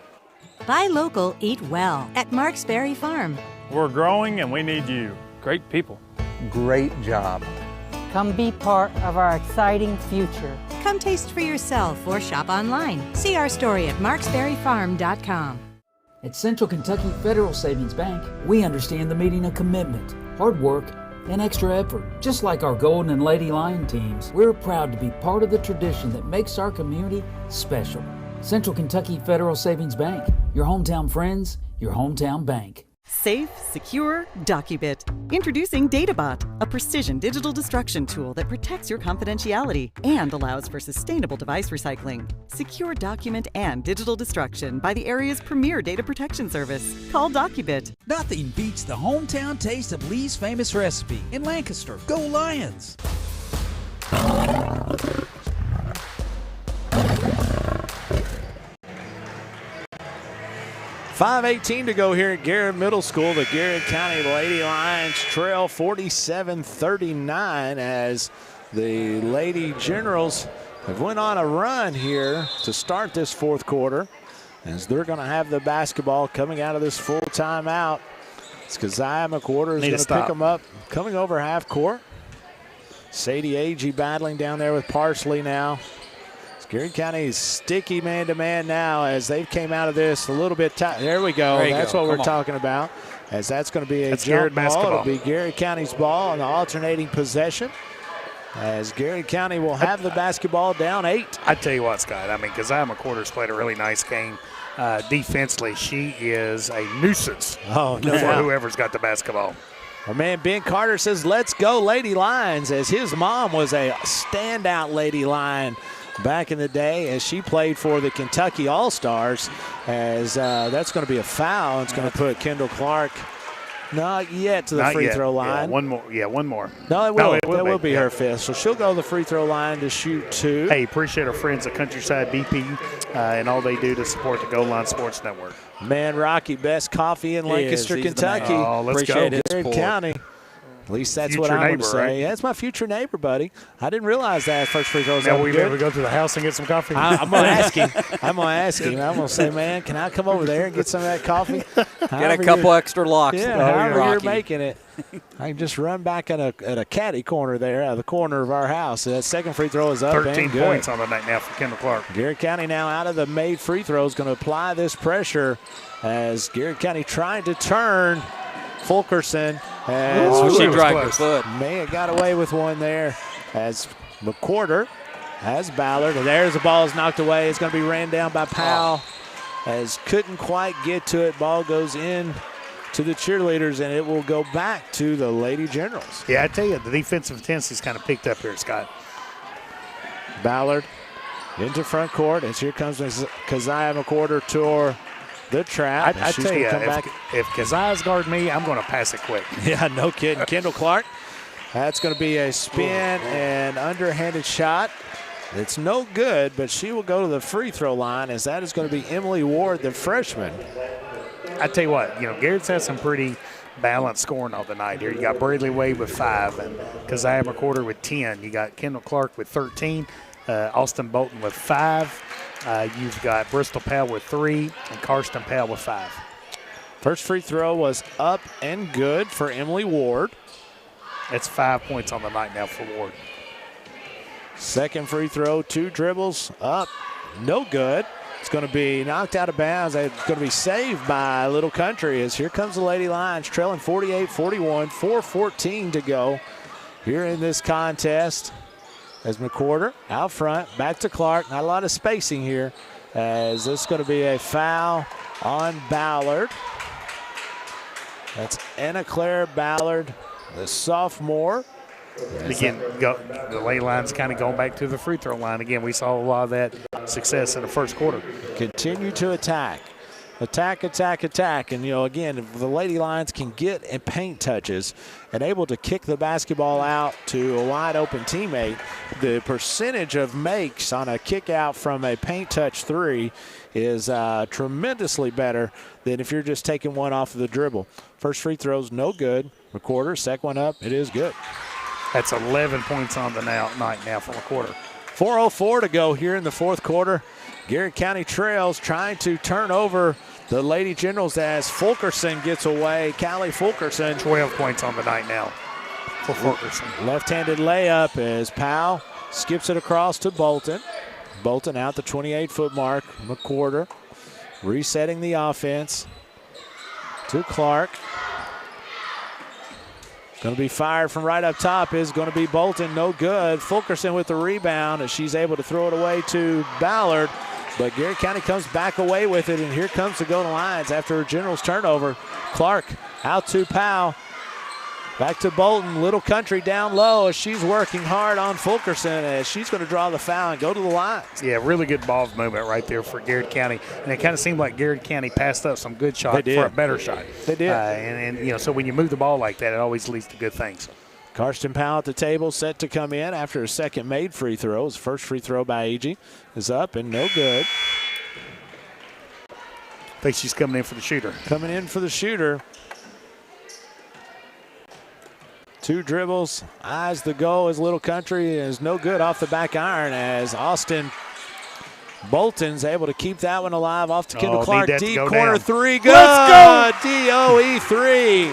Buy local, eat well at Marks Berry Farm. We're growing and we need you. Great people. Great job. Come be part of our exciting future. Come taste for yourself or shop online. See our story at marksberryfarm.com. At Central Kentucky Federal Savings Bank, we understand the meaning of commitment, hard work, and extra effort. Just like our Golden and Lady Lion teams, we're proud to be part of the tradition that makes our community special. Central Kentucky Federal Savings Bank, your hometown friends, your hometown bank. Safe, secure, DocuBit. Introducing DataBot, a precision digital destruction tool that protects your confidentiality and allows for sustainable device recycling. Secure document and digital destruction by the area's premier data protection service. Call DocuBit. Nothing beats the hometown taste of Lee's famous recipe in Lancaster. Go Lions! 5:18 to go here at Garrett Middle School. The Garrett County Lady Lions trail 47-39 as the Lady Generals have went on a run here to start this fourth quarter, as they're going to have the basketball coming out of this full timeout. It's Keziah McWhorter is going to pick them up coming over half court. Sadie Agee battling down there with Parsley now. Garrett County's sticky man-to-man now as they came out of this a little bit tight. There we go. That's what we're talking about. As that's going to be a jump ball. It'll be Garrett County's ball on the alternating possession. As Garrett County will have the basketball down 8. I tell you what, Scott. Keziah McWhorter's played a really nice game. Defensively, she is a nuisance for whoever's got the basketball. Our man Ben Carter says, let's go Lady Lions, as his mom was a standout Lady Lion back in the day as she played for the Kentucky All-Stars, as that's going to be a foul. It's going to put Kendall Clark not yet to the free throw line. Yeah, one more. No, it will. That will be her fifth. So she'll go to the free throw line to shoot 2. Hey, appreciate our friends at Countryside BP and all they do to support the Gold Line Sports Network. Man, Rocky, best coffee in Lancaster, Kentucky. Oh, let's appreciate go. Garrett County At least that's Future what I'm going neighbor, to say. right? Yeah, it's my future neighbor, buddy. I didn't realize that first free throws. Now we ever go to the house and get some coffee? I'm going to ask him. I'm going to say, man, can I come over there and get some of that coffee? Get a couple extra locks. Yeah, however you're making it. I can just run back at a caddy corner there, out of the corner of our house. That second free throw is up 13 and good. points on the night now for Kendall Clark. Garrett County now out of the made free throws, going to apply this pressure as Garrett County trying to turn. Fulkerson she dragged her foot. May have got away with one there as McQuarter has Ballard. And there's the ball is knocked away. It's going to be ran down by Powell as couldn't quite get to it. Ball goes in to the cheerleaders, and it will go back to the Lady Generals. Yeah, I tell you, the defensive intensity's kind of picked up here, Scott. Ballard into front court, and here comes Keziah McQuarter toward the trap. I tell you, if Keziah's guarding me, I'm going to pass it quick. Yeah, no kidding. Kendall Clark, that's going to be a spin and underhanded shot. It's no good, but she will go to the free throw line as that is going to be Emily Ward, the freshman. I tell you what, Garrett's had some pretty balanced scoring all the night here. You got Bradley Wade with 5 and Keziah McQuarter with 10. You got Kendall Clark with 13, Austin Bolton with 5. You've got Bristol Powell with 3 and Karsten Powell with 5. First free throw was up and good for Emily Ward. That's 5 points on the night now for Ward. Second free throw, 2 dribbles, up, no good. It's going to be knocked out of bounds. It's going to be saved by Little Country as here comes the Lady Lions trailing 48-41, 4:14 to go here in this contest. As McQuarter out front, back to Clark. Not a lot of spacing here as this is going to be a foul on Ballard. That's Anna Claire Ballard, the sophomore. Again, the Lady Lions kind of going back to the free throw line. Again, we saw a lot of that success in the first quarter. Continue to attack. Attack. And, again, if the Lady Lions can get and paint touches and able to kick the basketball out to a wide open teammate, the percentage of makes on a kick out from a paint touch 3 is tremendously better than if you're just taking one off of the dribble. First free throw's no good. McQuarter, second one up, it is good. That's 11 points on the night now for McQuarter. 4:04 to go here in the fourth quarter. Garrett County trails, trying to turn over the Lady Generals as Fulkerson gets away. Callie Fulkerson. 12 points on the night now for Fulkerson. Left-handed layup as Powell skips it across to Bolton. Bolton out the 28-foot mark. McQuarter resetting the offense to Clark. Going to be fired from right up top is going to be Bolton. No good. Fulkerson with the rebound as she's able to throw it away to Ballard. But Garrett County comes back away with it, and here comes the Golden Lions after a Generals turnover. Clark out to Powell. Back to Bolton. Little Country down low as she's working hard on Fulkerson as she's going to draw the foul and go to the lines. Yeah, really good ball movement right there for Garrett County. And it kind of seemed like Garrett County passed up some good shots for a better shot. They did. And so when you move the ball like that, it always leads to good things. Karsten Powell at the table, set to come in after a second made free throw. His first free throw by A.G. is up and no good. I think she's coming in for the shooter. Coming in for the shooter. 2 dribbles, eyes the goal as Little Country is no good off the back iron as Austin Bolton's able to keep that one alive off to Kendall Clark. Deep corner down. 3, good. Let's go! DOE 3.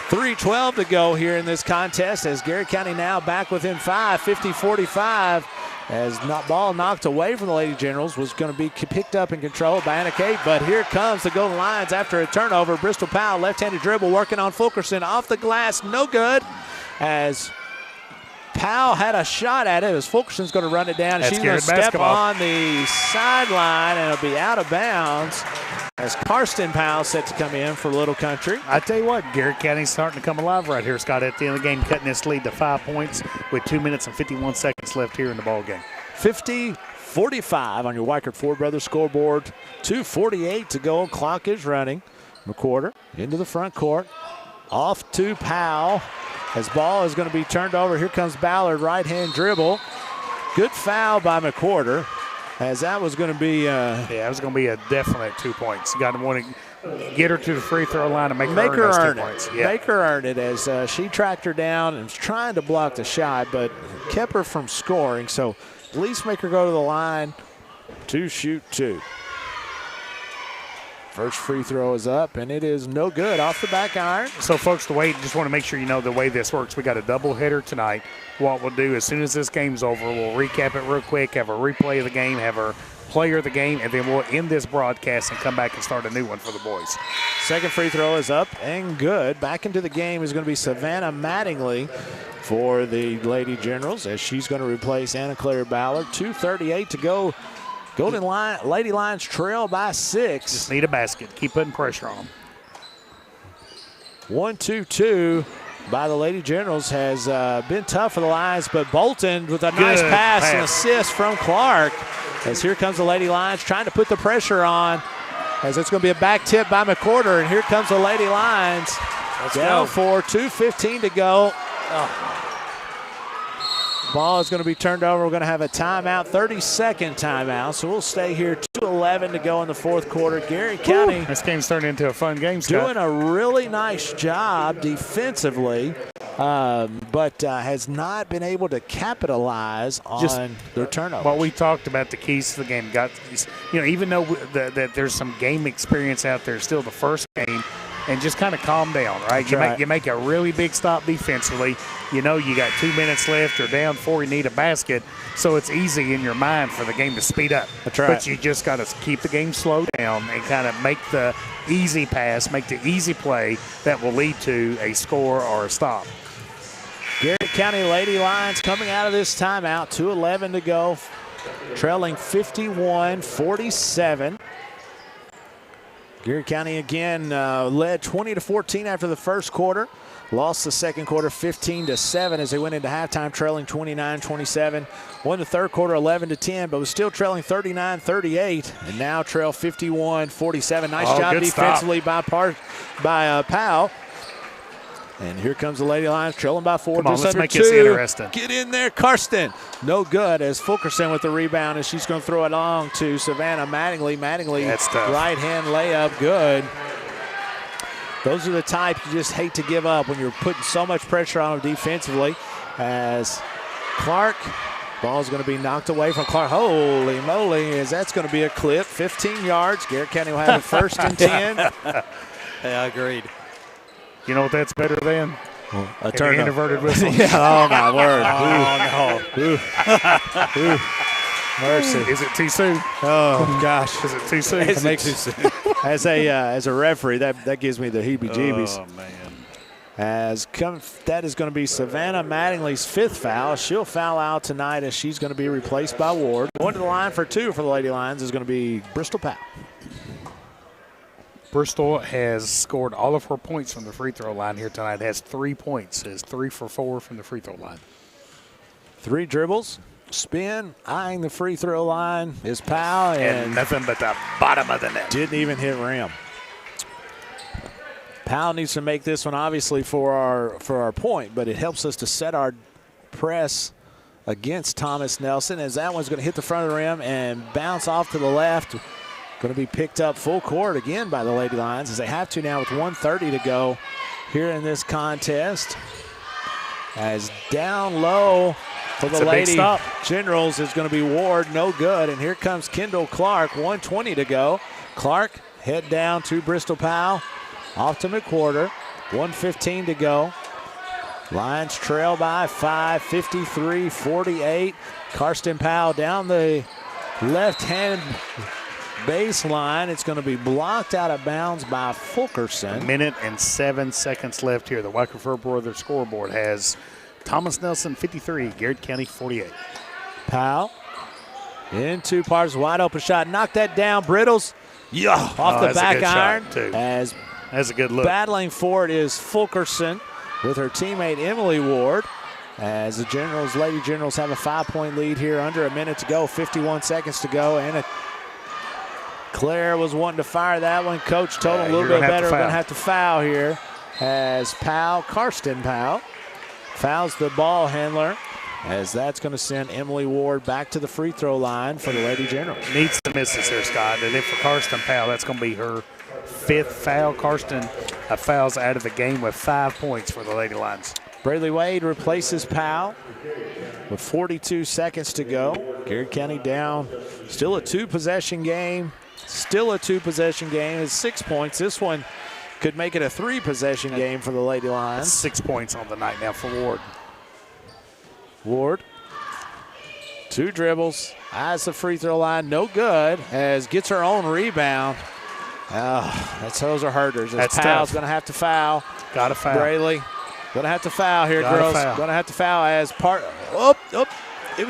3:12 to go here in this contest as Garrett County now back within 5, 50-45. As ball knocked away from the Lady Generals was going to be picked up and controlled by Anna Kate. But here comes the Golden Lions after a turnover. Bristol Powell, left-handed dribble, working on Fulkerson. Off the glass, no good. As Powell had a shot at it as Fulkerson's going to run it down. And she's going to step on the sideline and it'll be out of bounds. As Karsten Powell set to come in for Little Country. I tell you what, Garrett County's starting to come alive right here, Scott, at the end of the game, cutting this lead to 5 points with 2 minutes and 51 seconds left here in the ball game. 50-45 on your Weichert Ford Brothers scoreboard. 2:48 to go. Clock is running. McQuarter into the front court. Off to Powell. As ball is going to be turned over. Here comes Ballard, right-hand dribble. Good foul by McQuarter. As that was going to be... it was going to be a definite 2 points. You got to want to get her to the free throw line and make her earn points. Yeah. Make her earn it as she tracked her down and was trying to block the shot, but kept her from scoring. So at least make her go to the line to shoot 2. First free throw is up, and it is no good off the back iron. So, folks, just want to make sure you know the way this works. We got a doubleheader tonight. What we'll do as soon as this game's over, we'll recap it real quick, have a replay of the game, have our player of the game, and then we'll end this broadcast and come back and start a new one for the boys. Second free throw is up and good. Back into the game is going to be Savannah Mattingly for the Lady Generals as she's going to replace Anna Claire Ballard. 2:38 to go. Lady Lions trail by 6. Just need a basket. Keep putting pressure on them. 1-2-2 by the Lady Generals has been tough for the Lions, but Bolton with a nice pass and assist from Clark. As here comes the Lady Lions trying to put the pressure on, as it's going to be a back tip by McWhorter, and here comes the Lady Lions. Down for 2:15 to go. Ball is going to be turned over. We're going to have a timeout, 30-second timeout. So we'll stay here. 2:11 to go in the fourth quarter. Gary County. This game's turned into a fun game, Scott. Doing a really nice job defensively, but has not been able to capitalize on their turnovers. What we talked about, the keys to the game. Even though that there's some game experience out there, still the first game. And just kind of calm down, right? You make a really big stop defensively. You know you got 2 minutes left. You're down 4. You need a basket. So it's easy in your mind for the game to speed up. That's right. But you just got to keep the game slow down and kind of make the easy pass, make the easy play that will lead to a score or a stop. Garrett County Lady Lions coming out of this timeout. 2:11 to go. Trailing 51-47. Gary County again led 20-14 after the first quarter. Lost the second quarter 15-7 as they went into halftime trailing 29-27. Won the third quarter 11-10, but was still trailing 39-38 and now trail 51-47. Nice job defensively by Powell. And here comes the Lady Lions trailing by 4. Come on, just let's under make 2. this interesting. Get in there, Karsten. No good as Fulkerson with the rebound, and she's going to throw it on to Savannah Mattingly. That's tough. Right hand layup, good. Those are the type you just hate to give up when you're putting so much pressure on them defensively. As Clark, ball's going to be knocked away from Clark. Holy moly, as that's going to be a clip. 15 yards. Garrett County will have it first and 10. Yeah, agreed. You know what that's better than? A turn inverted whistle. Oh, my word. Oh, no. Mercy. Is it too soon? Oh, gosh. Is it too soon? It makes too soon. As a referee, that gives me the heebie-jeebies. Oh, man. That is going to be Savannah Mattingly's 5th foul. She'll foul out tonight as she's going to be replaced by Ward. Going to the line for 2 for the Lady Lions is going to be Bristol Powell. Bristol has scored all of her points from the free throw line here tonight. It has 3 points. It's 3 for 4 from the free throw line. 3 dribbles, spin, eyeing the free throw line is Powell. And nothing but the bottom of the net. Didn't even hit rim. Powell needs to make this one obviously for our point, but it helps us to set our press against Thomas Nelson as that one's going to hit the front of the rim and bounce off to the left. Going to be picked up full court again by the Lady Lions as they have to now with 1:30 to go here in this contest. As down low for the Lady Generals is going to be Ward, no good. And here comes Kendall Clark, 1:20 to go. Clark head down to Bristol Powell, off to McWhorter, 1:15 to go. Lions trail by 5, 53-48. Karsten Powell down the left-hand baseline. It's going to be blocked out of bounds by Fulkerson. 1 minute and 7 seconds left here. The Wackerford Brothers scoreboard has Thomas Nelson 53, Garrett County 48. Powell in 2 parts, wide open shot. Knock that down, Brittles. Yeah, off the back iron. As that's a good look. Battling for it is Fulkerson with her teammate Emily Ward. As the Lady Generals have a 5-point lead here, under a minute to go, 51 seconds to go, and Claire was wanting to fire that one. Coach told him a little bit better. We're going to have to foul here as Karsten Powell, fouls the ball handler, as that's going to send Emily Ward back to the free throw line for the Lady Generals. Needs to miss this here, Scott. And if for Karsten Powell, that's going to be her fifth foul. Karsten fouls out of the game with 5 points for the Lady Lions. Braley Wade replaces Powell with 42 seconds to go. Garrett County down. Still a two-possession game. It's 6 points. This one could make it a three-possession game for the Lady Lions. 6 points on the night now for Ward. Ward, 2 dribbles, eyes the free throw line, no good, as gets her own rebound. Those are hurters. That's Powell's tough. going to have to foul. Got to foul. Braley, going to have to foul here, Gotta girls. foul. Going to have to foul as part. It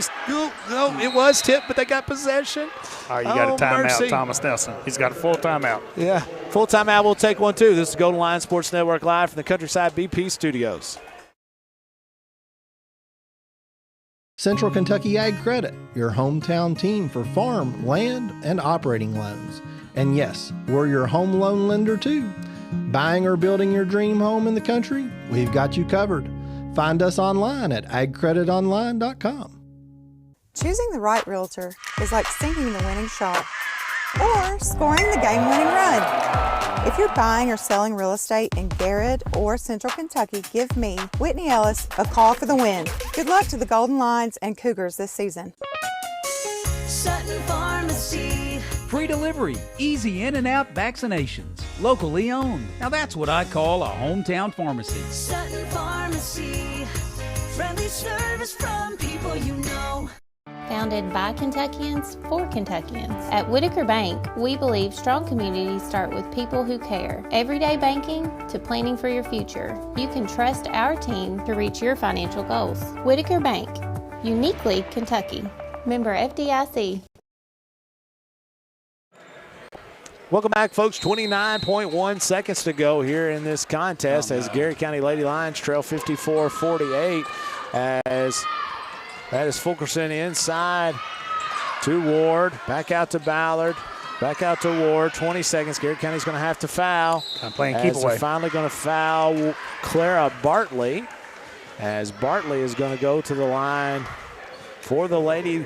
was tipped, but they got possession. All right, you got a timeout, mercy. Thomas Nelson. He's got a full timeout. Yeah, full timeout. We'll take one too. This is Golden Lion Sports Network live from the Countryside BP studios. Central Kentucky Ag Credit, your hometown team for farm, land, and operating loans. And yes, we're your home loan lender too. Buying or building your dream home in the country? We've got you covered. Find us online at agcreditonline.com. Choosing the right realtor is like sinking the winning shot or scoring the game-winning run. If you're buying or selling real estate in Garrett or Central Kentucky, give me, Whitney Ellis, a call for the win. Good luck to the Golden Lions and Cougars this season. Sutton Pharmacy. Free delivery, easy in and out vaccinations, locally owned. Now that's what I call a hometown pharmacy. Sutton Pharmacy. Friendly service from people you know. Founded by Kentuckians for Kentuckians. At Whitaker Bank, we believe strong communities start with people who care. Everyday banking to planning for your future. You can trust our team to reach your financial goals. Whitaker Bank, uniquely Kentucky. Member FDIC. Welcome back, folks. 29.1 seconds to go here in this contest as Garrett County Lady Lions trail 54-48 as that is Fulkerson inside to Ward. Back out to Ballard. Back out to Ward. 20 seconds. Garrett County's going to have to foul. Playing keep away. They're finally going to foul Clara Bartley as Bartley is going to go to the line for the Lady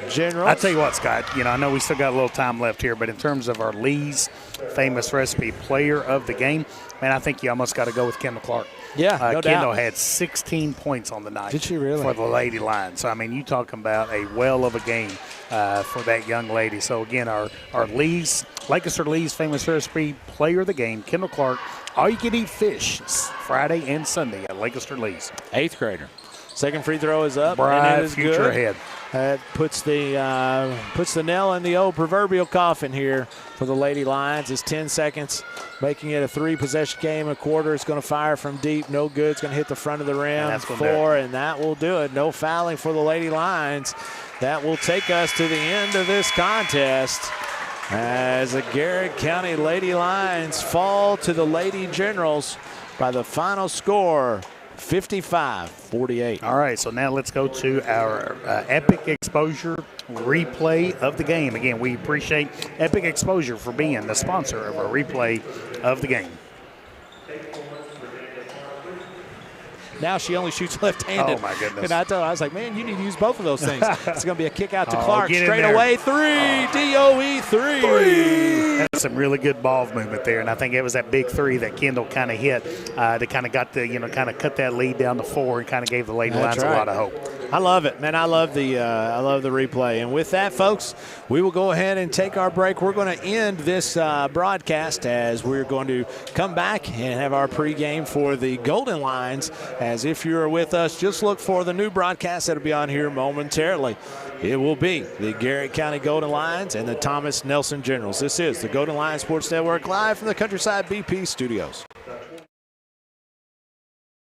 Generals. I tell you what, Scott, I know we still got a little time left here, but in terms of our Lee's famous recipe player of the game, man, I think you almost got to go with Kendall Clark. Yeah, no Kendall doubt. had 16 points on the night. Did she really? For the Lady Lions. So, I mean, you talking about a well of a game for that young lady. So, again, our Lee's, Lancaster Lee's famous recipe player of the game, Kendall Clark, all you can eat fish Friday and Sunday at Lancaster Lee's. 8th grader. Second free throw is up. Bright and it is future good. ahead. That puts the nail in the old proverbial coffin here for the Lady Lions. It's 10 seconds, making it a 3-possession game. A quarter is going to fire from deep. No good. It's going to hit the front of the rim. And that's gonna 4, and that will do it. No fouling for the Lady Lions. That will take us to the end of this contest as the Garrett County Lady Lions fall to the Lady Generals by the final score, 55-48. All right, so now let's go to our Epic Exposure replay of the game. Again, we appreciate Epic Exposure for being the sponsor of our replay of the game. Now she only shoots left-handed. Oh, my goodness. And I told her, I was like, man, you need to use both of those things. It's going to be a kick out to Clark. get in Straight there. away, 3. DOE 3. That's some really good ball movement there, and I think it was that big 3 that Kendall kind of hit that kind of got the, kind of cut that lead down to 4 and kind of gave the Lady Lions a lot of hope. I love it, man. I love the replay. And with that, folks, we will go ahead and take our break. We're going to end this broadcast as we're going to come back and have our pregame for the Golden Lions. As if you're with us, just look for the new broadcast that'll be on here momentarily. It will be the Garrett County Golden Lions and the Thomas Nelson Generals. This is the Golden Lions Sports Network live from the Countryside BP studios.